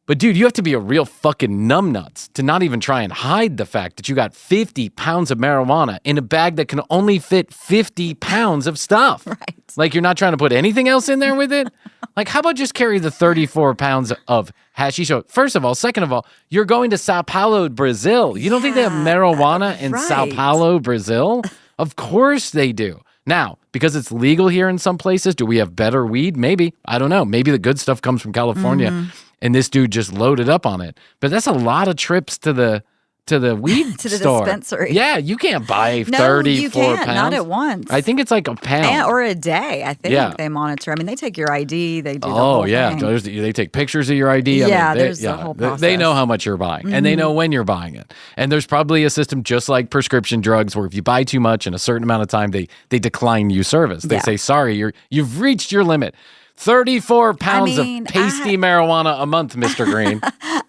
But dude, you have to be a real fucking numbnuts to not even try and hide the fact that you got 50 pounds of marijuana in a bag that can only fit 50 pounds of stuff. Right. Like you're not trying to put anything else in there with it? Like how about just carry the 34 pounds of hashish? First of all, second of all, you're going to Sao Paulo, Brazil. You don't think they have marijuana in Sao Paulo, Brazil? Of course they do. Now, because it's legal here in some places, do we have better weed? Maybe. I don't know. Maybe the good stuff comes from California and this dude just loaded up on it. But that's a lot of trips to the weed to the store. dispensary. Yeah, you can't buy 34 No, you can't. pounds. Not at once. I think it's like a pound. Or a day, I think they monitor. I mean, they take your ID. They do the whole thing. They take pictures of your ID. There's the whole process. They know how much you're buying, and they know when you're buying it. And there's probably a system just like prescription drugs where if you buy too much in a certain amount of time, they decline you service. They say, sorry, you've reached your limit. 34 pounds of pasty marijuana a month, Mr. Green.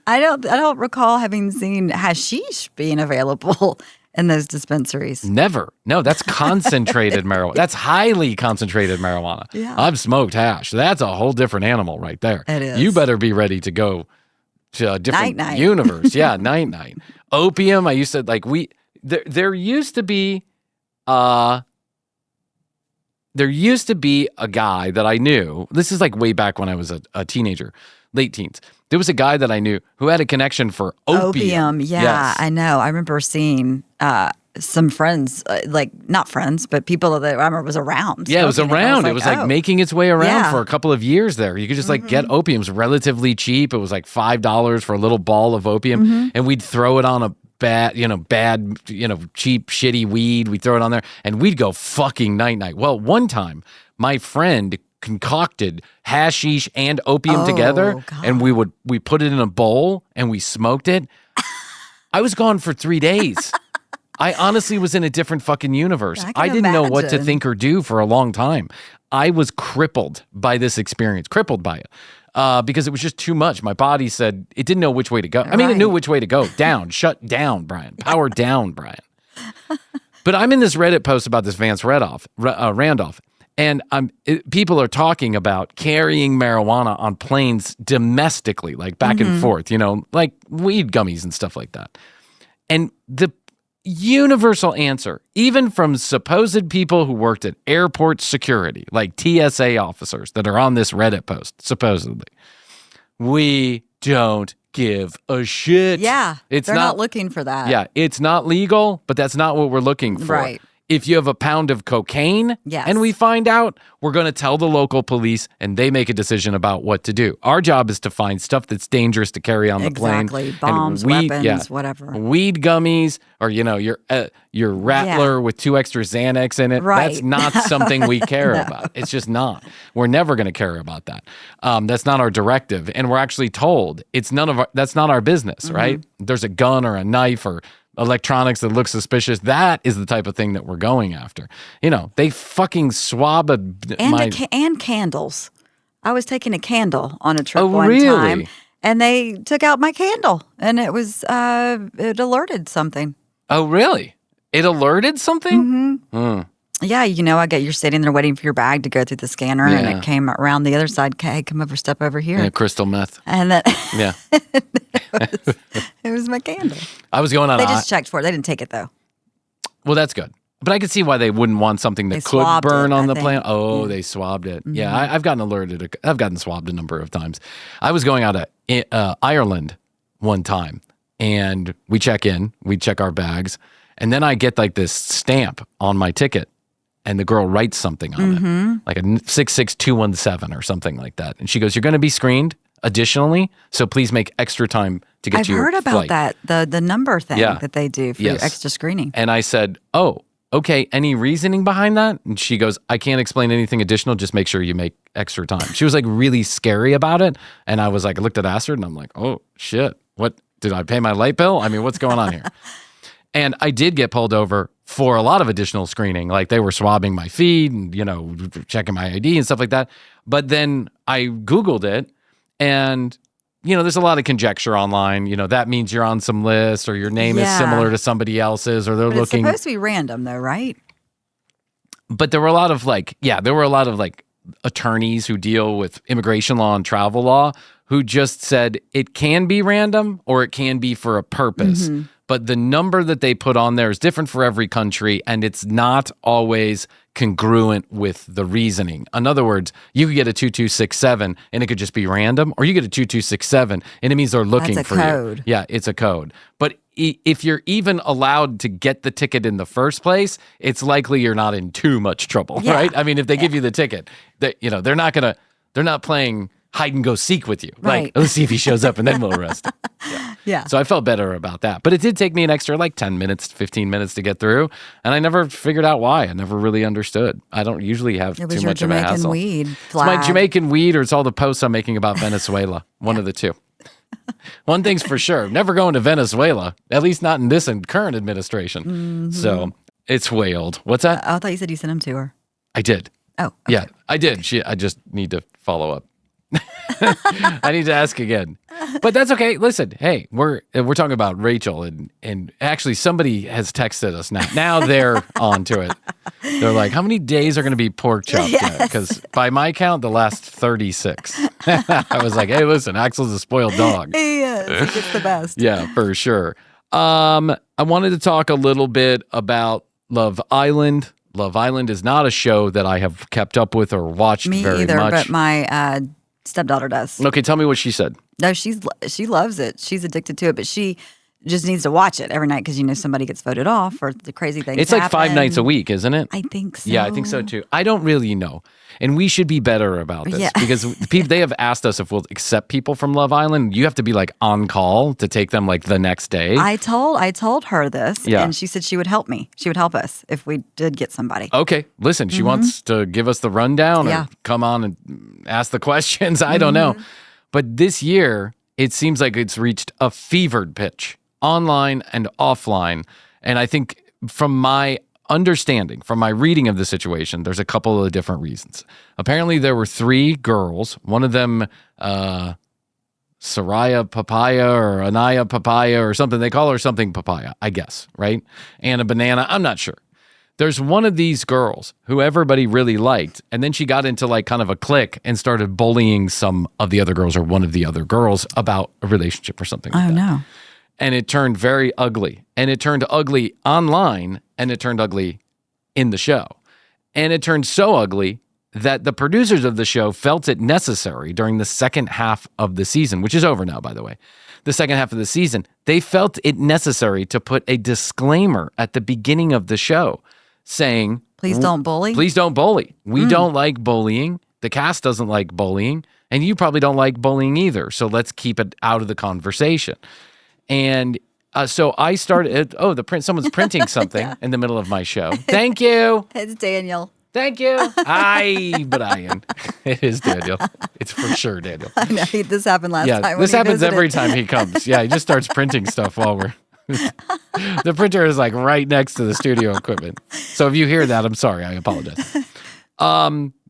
I don't recall having seen hashish being available in those dispensaries. Never. No, that's concentrated marijuana. That's highly concentrated marijuana. Yeah. I've smoked hash. That's a whole different animal right there. It is. You better be ready to go to a different Night-night. universe. Yeah, night. Opium, I used to there used to be a guy that I knew. This is like way back when I was a teenager, late teens. There was a guy that I knew who had a connection for opium. Yeah, Yes. I know. I remember seeing some friends, not friends, but people that I remember was around. Yeah, it was around. It was like making its way around for a couple of years there. You could just get opiums relatively cheap. It was like $5 for a little ball of opium, and we'd throw it on a bad, cheap, shitty weed. We'd throw it on there, and we'd go fucking night. Well, one time, my friend concocted hashish and opium together, God. and we put it in a bowl and we smoked it. I was gone for 3 days. I honestly was in a different fucking universe. I didn't know what to imagine. think or do for a long time. I was crippled by this experience, crippled by it. Because it was just too much. My body said it didn't know which way to go. I mean, it knew which way to go. Down, shut down, Brian. Power down, Brian. But I'm in this Reddit post about this Vance Randolph, and people are talking about carrying marijuana on planes domestically, like back and forth, like weed gummies and stuff like that. And the universal answer, even from supposed people who worked at airport security, like TSA officers that are on this Reddit post, supposedly, we don't give a shit. Yeah, They're not looking for that. Yeah, it's not legal, but that's not what we're looking for. Right. If you have a pound of cocaine Yes. and we find out, we're going to tell the local police and they make a decision about what to do. Our job is to find stuff that's dangerous to carry on the plane. Exactly. Bombs, And weapons, whatever. Weed gummies or, your Rattler with 2 extra Xanax in it. Right. That's not something we care about. It's just not. We're never going to care about that. That's not our directive. And we're actually told that's not our business, right? There's a gun or a knife or electronics that look suspicious. That is the type of thing that we're going after. They fucking swab and candles. I was taking a candle on a trip Oh, one really? time, and they took out my candle, and it was it alerted something. Oh, really? It alerted something? Yeah, you're sitting there waiting for your bag to go through the scanner, and Yeah. it came around the other side. Hey, come over, step over here, Yeah, crystal meth. and then Yeah. it was my candle. I was going on They just checked for it. They didn't take it though. Well, that's good. But I could see why they wouldn't want something that They could swabbed burn it, on I the think. plane. Oh, they swabbed it. Yeah, I've gotten alerted. I've gotten swabbed a number of times. I was going out of Ireland one time, and we check our bags, and then I get like this stamp on my ticket, and the girl writes something on it, like a 66217 or something like that. And she goes, "You're going to be screened additionally, so please make extra time to get I've to your heard about flight." that the number thing Yeah. that they do for Yes. extra screening. And I said, "Oh, okay. Any reasoning behind that?" And she goes, "I can't explain anything additional. Just make sure you make extra time." She was like really scary about it. And I was like, I looked at Astrid and I'm like, "Oh shit. What did I pay my light bill? I mean, what's going on here?" And I did get pulled over for a lot of additional screening. Like they were swabbing my feet and, checking my ID and stuff like that. But then I Googled it and there's a lot of conjecture online. That means you're on some list or your name is Yeah. similar to somebody else's or they're But looking. it's supposed to be random though, right? But there were a lot of attorneys who deal with immigration law and travel law who just said it can be random or it can be for a purpose. But the number that they put on there is different for every country, and it's not always congruent with the reasoning. In other words, you could get a 2267 and it could just be random, or you get a 2267 and it means they're looking That's a for code. you. Yeah, it's a code. But if you're even allowed to get the ticket in the first place, it's likely you're not in too much trouble, Yeah. right? I mean, if they give you the ticket, they're not playing hide and go seek with you. Right. Like, let's see if he shows up and then we'll arrest him. Yeah. So I felt better about that. But it did take me an extra 10 minutes, 15 minutes to get through. And I never figured out why. I never really understood. I don't usually have It was too your much of a Jamaican hassle. weed It's flag. my Jamaican weed or it's all the posts I'm making about Venezuela. One of the two. One thing's for sure. Never going to Venezuela, at least not in this current administration. So it's whaled. What's that? I thought you said you sent them to her. I did. Oh, okay. Yeah, I did. I just need to follow up. I need to ask again. But that's okay. Listen, hey, we're talking about Rachel and actually somebody has texted us now. Now they're on to it. They're like, how many days are going to be pork chop? Because by my count, the last 36. I was like, hey, listen, Axel's a spoiled dog. He is. He gets the best. Yeah, for sure. I wanted to talk a little bit about Love Island. Love Island is not a show that I have kept up with or watched Me very either, much. but my stepdaughter does. Okay, tell me what she said. No, she loves it. She's addicted to it, but she just needs to watch it every night because somebody gets voted off or the crazy things. It's like 5 nights a week, isn't it? I think so. Yeah, I think so too. I don't really know. And we should be better about this Yeah. because they have asked us if we'll accept people from Love Island. You have to be on call to take them the next day. I told her this, Yeah. and she said she would help me. She would help us if we did get somebody. Okay, listen, she wants to give us the rundown Yeah. or come on and ask the questions. I don't know. But this year, it seems like it's reached a fevered pitch, online and offline. And I think from my understanding, from my reading of the situation, there's a couple of different reasons. Apparently, there were 3 girls. One of them, Soraya Papaya or Anaya Papaya or something. They call her something Papaya, I guess, right? And a banana. I'm not sure. There's one of these girls who everybody really liked, and then she got into kind of a clique and started bullying some of the other girls or one of the other girls about a relationship or something like Oh that. no. And it turned very ugly. And it turned ugly online, and it turned ugly in the show. And it turned so ugly that the producers of the show felt it necessary during the second half of the season, which is over now, by the way. The second half of the season, they felt it necessary to put a disclaimer at the beginning of the show saying, Please don't bully. Please don't bully. We don't like bullying. The cast doesn't like bullying. And you probably don't like bullying either. So let's keep it out of the conversation. And so I started, someone's printing something in the middle of my show. Thank you. It's Daniel. Thank you. Hi, Bryan. It is Daniel. It's for sure Daniel. I know. This happened last time. when This he happens visited. every time he comes. Yeah, he just starts printing stuff while we're... The printer is like right next to the studio equipment. So if you hear that, I'm sorry. I apologize.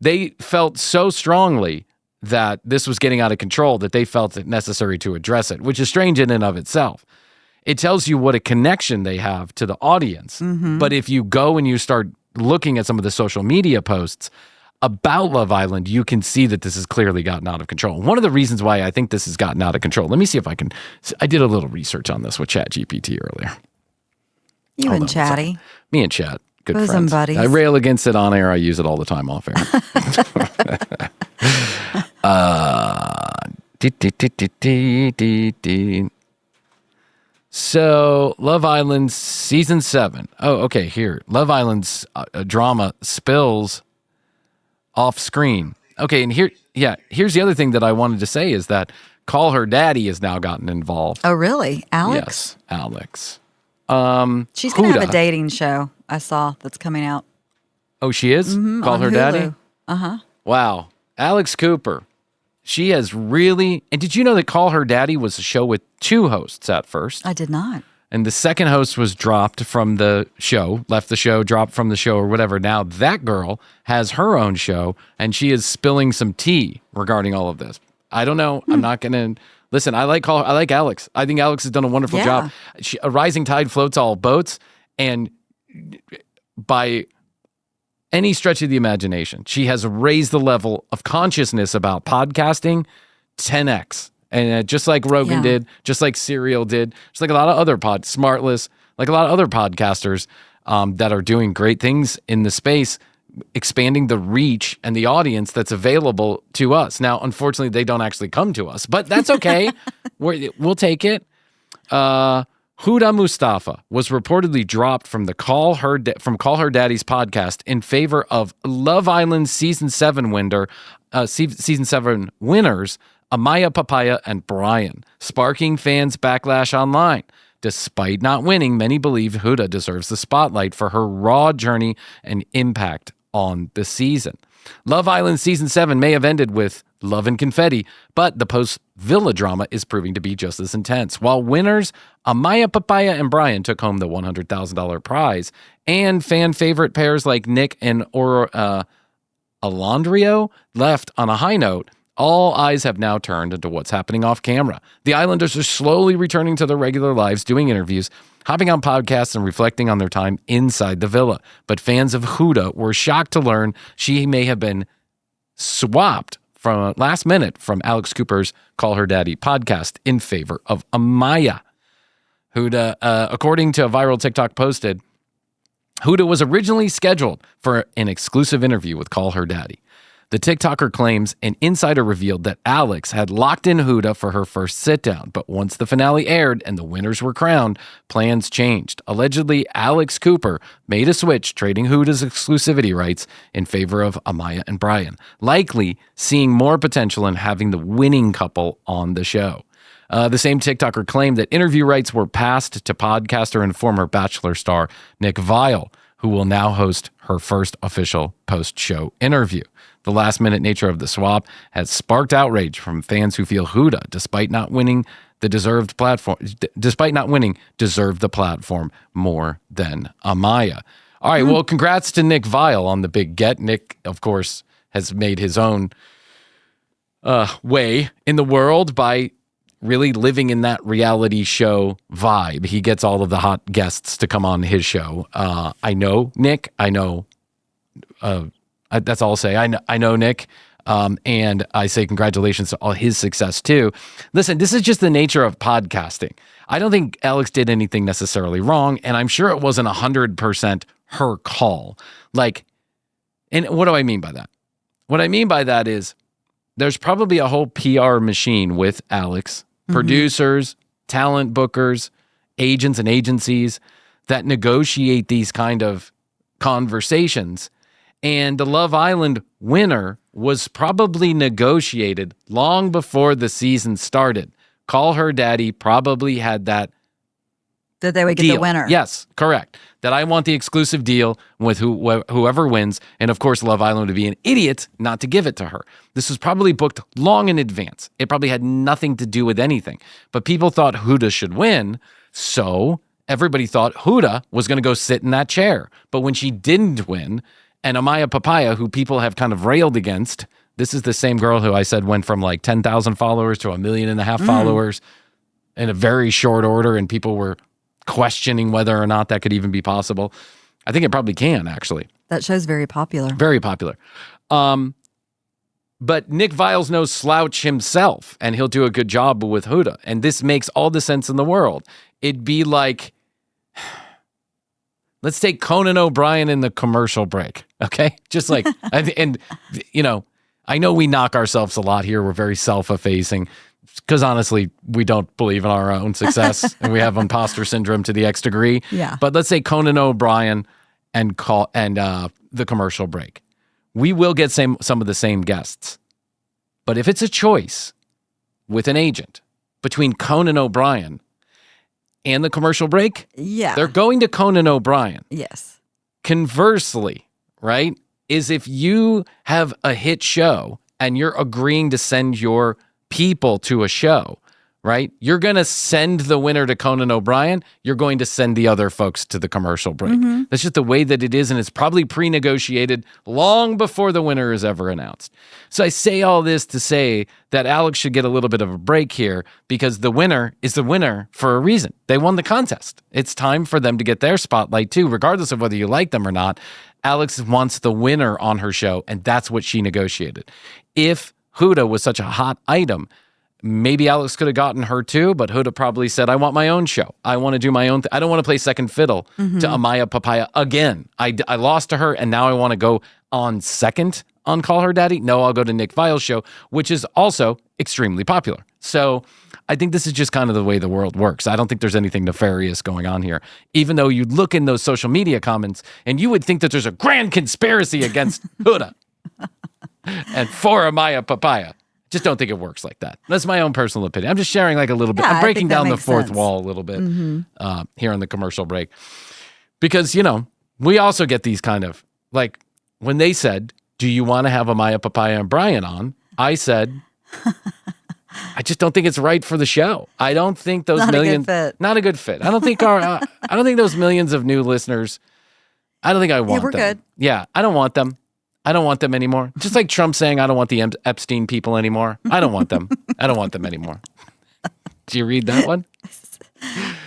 They felt so strongly that this was getting out of control that they felt it necessary to address it, which is strange in and of itself. It tells you what a connection they have to the audience. But if you go and you start looking at some of the social media posts about Love Island, you can see that this has clearly gotten out of control. One of the reasons why I think this has gotten out of control, let me see if I can, I did a little research on this with ChatGPT earlier. You and Chatty. Me and Chat, good Bosom friends. buddies. I rail against it on air. I use it all the time off air. So, Love Island season 7. Oh, okay, here. Love Island's drama spills off screen. Okay, and here's the other thing that I wanted to say is that Call Her Daddy has now gotten involved. Oh, really? Alex? Yes, Alex. She's going to have Huda. a dating show I saw that's coming out. Oh, she is? Call on Her Hulu. Daddy? Uh-huh. Wow. Alex Cooper. She has really... And did you know that Call Her Daddy was a show with 2 hosts at first? I did not. And the second host was dropped from the show, left the show, dropped from the show or whatever. Now that girl has her own show and she is spilling some tea regarding all of this. I don't know. I'm not going to... Listen, I like Alex. I think Alex has done a wonderful job. A rising tide floats all boats. And by any stretch of the imagination, she has raised the level of consciousness about podcasting 10x. And just like Rogan did, just like Serial did, just like a lot of other Smartless, like a lot of other podcasters that are doing great things in the space, expanding the reach and the audience that's available to us. Now, unfortunately, they don't actually come to us, but that's okay. We'll take it. Huda Mustafa was reportedly dropped from the Call Her Daddy's podcast in favor of Love Island season 7 winners Amaya, Papaya, and Bryan, sparking fans' backlash online. Despite not winning, many believe Huda deserves the spotlight for her raw journey and impact on the season. Love Island season 7 may have ended with love and confetti, but the post-Villa drama is proving to be just as intense. While winners Amaya, Papaya, and Bryan took home the $100,000 prize, and fan favorite pairs like Nick and Alondrio left on a high note, all eyes have now turned into what's happening off camera. The Islanders are slowly returning to their regular lives, doing interviews, hopping on podcasts, and reflecting on their time inside the villa. But fans of Huda were shocked to learn she may have been swapped from last minute from Alex Cooper's Call Her Daddy podcast in favor of Amaya. Huda, according to a viral TikTok posted, Huda was originally scheduled for an exclusive interview with Call Her Daddy. The TikToker claims an insider revealed that Alex had locked in Huda for her first sit-down, but once the finale aired and the winners were crowned, plans changed. Allegedly, Alex Cooper made a switch, trading Huda's exclusivity rights in favor of Amaya and Bryan, likely seeing more potential in having the winning couple on the show. The same TikToker claimed that interview rights were passed to podcaster and former Bachelor star Nick Viall, who will now host her first official post-show interview. The last-minute nature of the swap has sparked outrage from fans who feel Huda, despite not winning, deserved the platform more than Amaya. All right, well, congrats to Nick Viall on the big get. Nick, of course, has made his own way in the world by really living in that reality show vibe. He gets all of the hot guests to come on his show. I know Nick. I know... that's all I'll say. I know Nick, and I say congratulations to all his success too. Listen, this is just the nature of podcasting. I don't think Alex did anything necessarily wrong, and I'm sure it wasn't 100% her call. And what do I mean by that? What I mean by that is there's probably a whole PR machine with Alex, producers, talent bookers, agents and agencies that negotiate these kind of conversations. And the Love Island winner was probably negotiated long before the season started. Call Her Daddy probably had that That they would get deal. the winner. Yes, correct. That I want the exclusive deal with whoever wins. And of course, Love Island would be an idiot not to give it to her. This was probably booked long in advance. It probably had nothing to do with anything. But people thought Huda should win. So everybody thought Huda was going to go sit in that chair. But when she didn't win, and Amaya Papaya, who people have kind of railed against, this is the same girl who I said went from like 10,000 followers to 1.5 million followers in a very short order, and people were questioning whether or not that could even be possible. I think it probably can, actually. That show's very popular. Very popular. But Nick Vile's no slouch himself, and he'll do a good job with Huda. And this makes all the sense in the world. It'd be like, let's take Conan O'Brien in the commercial break, okay? Just like, and you know, I know we knock ourselves a lot here. We're very self-effacing because honestly, we don't believe in our own success and we have imposter syndrome to the X degree. Yeah. But let's say Conan O'Brien and the commercial break. We will get some of the same guests. But if it's a choice with an agent between Conan O'Brien and the commercial break, Yeah. they're going to Conan O'Brien. Yes. Conversely, right, is if you have a hit show and you're agreeing to send your people to a show, right, you're going to send the winner to Conan O'Brien. You're going to send the other folks to the commercial break. That's just the way that it is, and it's probably pre-negotiated long before the winner is ever announced. So I say all this to say that Alex should get a little bit of a break here because the winner is the winner for a reason. They won the contest. It's time for them to get their spotlight too, regardless of whether you like them or not. Alex wants the winner on her show, and that's what she negotiated. If Huda was such a hot item, maybe Alex could have gotten her too, but Huda probably said, I want my own show. I want to do my own thing. I don't want to play second fiddle to Amaya Papaya again. I lost to her, and now I want to go on second on Call Her Daddy. No, I'll go to Nick Vile's show, which is also extremely popular. So I think this is just kind of the way the world works. I don't think there's anything nefarious going on here, even though you look in those social media comments and you would think that there's a grand conspiracy against Huda and for Amaya Papaya. Just don't think it works like that. That's my own personal opinion. I'm just sharing like a little bit. Yeah, I'm breaking I think that down the makes fourth sense. wall a little bit here on the commercial break. Because, you know, we also get these kind of, like, when they said, do you want to have Amaya Papaya and Bryan on? I said, I just don't think it's right for the show. I don't think those Not a good millions, fit. not a good fit. I don't think I don't think those millions of new listeners, I don't think I want we're them. good. Yeah, I don't want them. I don't want them anymore. Just like Trump saying, I don't want the Epstein people anymore. I don't want them. I don't want them anymore. Did you read that one?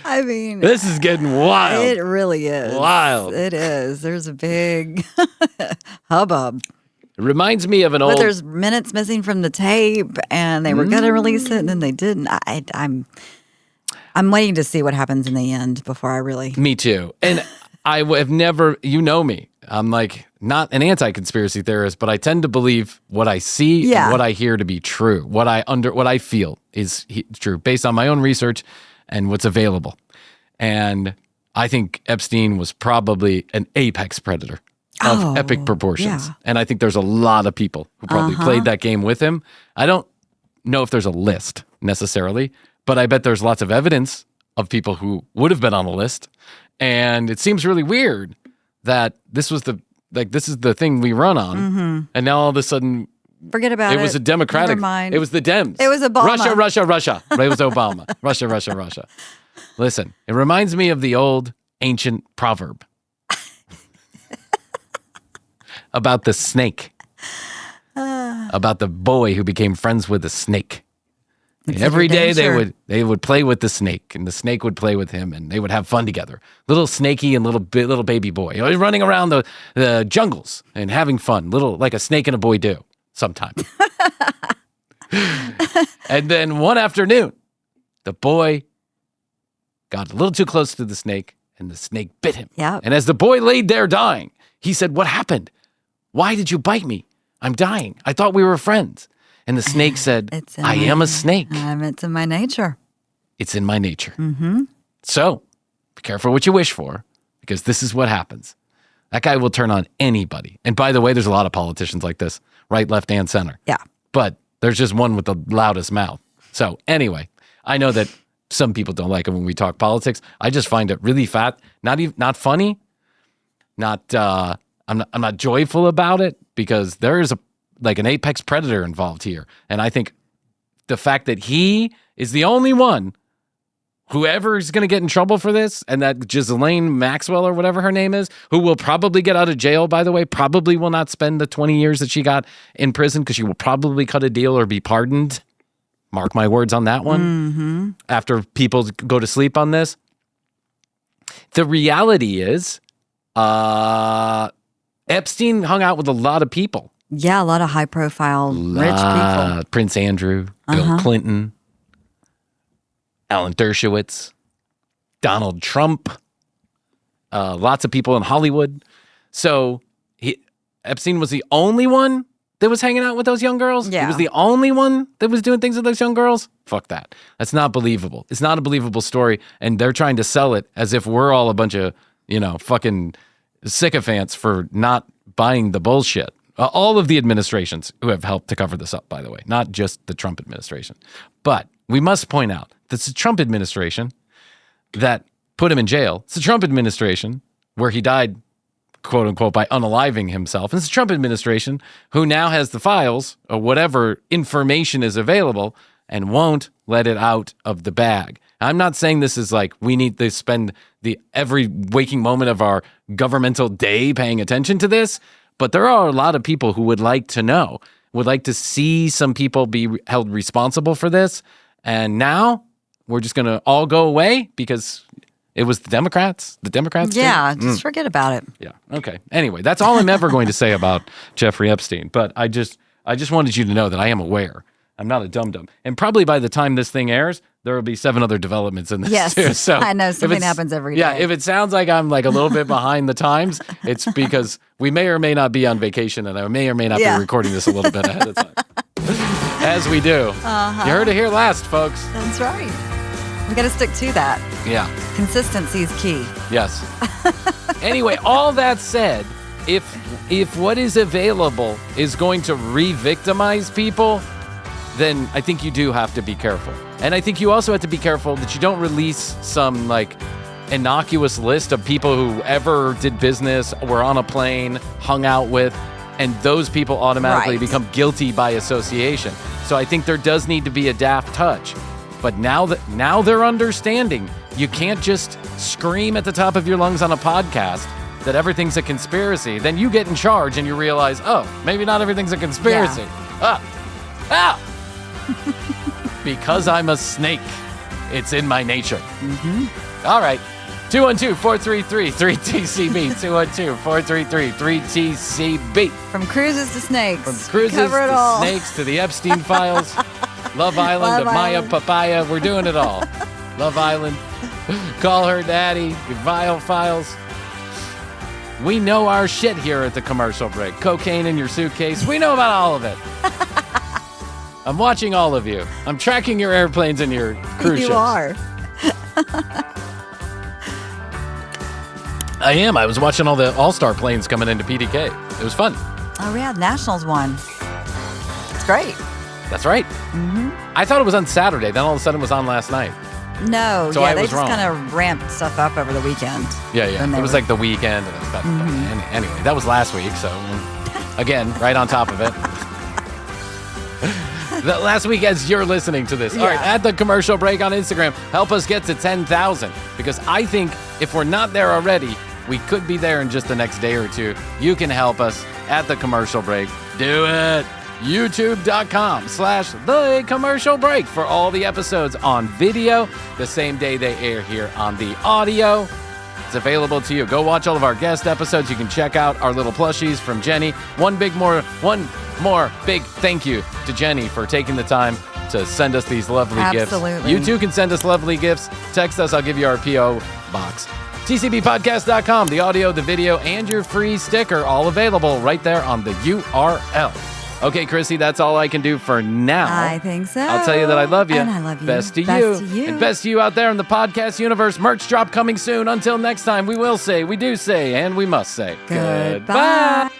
I mean, This is getting wild. it really is. Wild. It is. There's a big hubbub. It reminds me of an But old. there's minutes missing from the tape, and they were going to release it, and then they didn't. I'm waiting to see what happens in the end before I really. Me too. And I have never, you know me, I'm like not an anti-conspiracy theorist, but I tend to believe what I see Yeah. and what I hear to be true. What I feel is true based on my own research and what's available. And I think Epstein was probably an apex predator of epic proportions. yeah. And I think there's a lot of people who probably played that game with him. I don't know if there's a list necessarily, but I bet there's lots of evidence of people who would have been on the list. And it seems really weird that this is the thing we run on. And now all of a sudden Forget about it. it was a Democratic. Never mind. It was the Dems. It was Obama. Russia. It was Obama. Russia. Listen, it reminds me of the old ancient proverb about the snake, about the boy who became friends with the snake. And every day they would play with the snake, and the snake would play with him, and they would have fun together. Little snakey and little baby boy, always running around the jungles and having fun, little like a snake and a boy do sometimes. And then one afternoon, the boy got a little too close to the snake, and the snake bit him. Yep. And as the boy laid there dying, he said, "What happened? Why did you bite me? I'm dying. I thought we were friends." And the snake said, I am a snake. It's in my nature. It's in my nature. So be careful what you wish for, because this is what happens. That guy will turn on anybody. And by the way, there's a lot of politicians like this, right, left, and center. Yeah. But there's just one with the loudest mouth. So anyway, I know that some people don't like it when we talk politics. I just find it really fat, not funny, I'm not joyful about it because there is an apex predator involved here. And I think the fact that he is the only one, whoever is going to get in trouble for this, and that Ghislaine Maxwell or whatever her name is, who will probably get out of jail, by the way, probably will not spend the 20 years that she got in prison because she will probably cut a deal or be pardoned. Mark my words on that one. Mm-hmm. After people go to sleep on this. The reality is, Epstein hung out with a lot of people. Yeah, a lot of high-profile rich people. Prince Andrew, Bill Clinton, Alan Dershowitz, Donald Trump, lots of people in Hollywood. So Epstein was the only one that was hanging out with those young girls? Yeah. He was the only one that was doing things with those young girls? Fuck that. That's not believable. It's not a believable story, and they're trying to sell it as if we're all a bunch of, fucking sycophants for not buying the bullshit. All of the administrations who have helped to cover this up, by the way, not just the Trump administration. But we must point out that it's the Trump administration that put him in jail. It's the Trump administration where he died, quote unquote, by unaliving himself. And it's the Trump administration who now has the files or whatever information is available and won't let it out of the bag. I'm not saying this is like we need to spend every waking moment of our governmental day paying attention to this, but there are a lot of people who would like to know, would like to see some people be held responsible for this. And now we're just going to all go away because it was the Democrats. The Democrats. Yeah, just forget about it. Yeah. Okay. Anyway, that's all I'm ever going to say about Jeffrey Epstein. But I just wanted you to know that I am aware. I'm not a dum-dum. And probably by the time this thing airs, there will be 7 other developments in this Yes, too. So I know something happens every day. Yeah, if it sounds like I'm like a little bit behind the times, it's because we may or may not be on vacation and I may or may not be recording this a little bit ahead of time. As we do. You heard it here last, folks. That's right. We got to stick to that. Yeah. Consistency is key. Yes. Anyway, all that said, if what is available is going to re-victimize people, then I think you do have to be careful. And I think you also have to be careful that you don't release some like innocuous list of people who ever did business, were on a plane, hung out with, and those people automatically become guilty by association. So I think there does need to be a daft touch. But now they're understanding you can't just scream at the top of your lungs on a podcast that everything's a conspiracy. Then you get in charge and you realize, oh, maybe not everything's a conspiracy. Yeah. Because I'm a snake. It's in my nature. All right. 212-433-3TCB. 212-433-3TCB. From cruises to snakes. From cruises Cover it to all. snakes to the Epstein files. Love Island to Maya Papaya. We're doing it all. Love Island. Call her daddy. Your vile files. We know our shit here at the commercial break. Cocaine in your suitcase. We know about all of it. I'm watching all of you. I'm tracking your airplanes and your cruise ships. You are. I am. I was watching all the All-Star planes coming into PDK. It was fun. Oh, yeah. Nationals won. It's great. That's right. I thought it was on Saturday. Then all of a sudden it was on last night. No, So yeah, I they was just wrong. kind of ramped stuff up over the weekend. Yeah. When It they was were- like the weekend. And stuff. Anyway, that was last week. So, again, right on top of it. The last week as you're listening to this. All right, at the commercial break on Instagram, help us get to 10,000. Because I think if we're not there already, we could be there in just the next day or two. You can help us at the commercial break. Do it. YouTube.com/The Commercial Break for all the episodes on video the same day they air here on the audio. It's available to you. Go watch all of our guest episodes. You can check out our little plushies from Jenny. One more big thank you to Jenny for taking the time to send us these lovely gifts. Absolutely. You too can send us lovely gifts. Text us. I'll give you our P.O. box. TCBpodcast.com. The audio, the video, and your free sticker all available right there on the URL. Okay, Krissy, that's all I can do for now. I think so. I'll tell you that I love you. And I love you. Best to Best you. to you. And best to you out there in the podcast universe. Merch drop coming soon. Until next time, we do say, and we must say, Goodbye.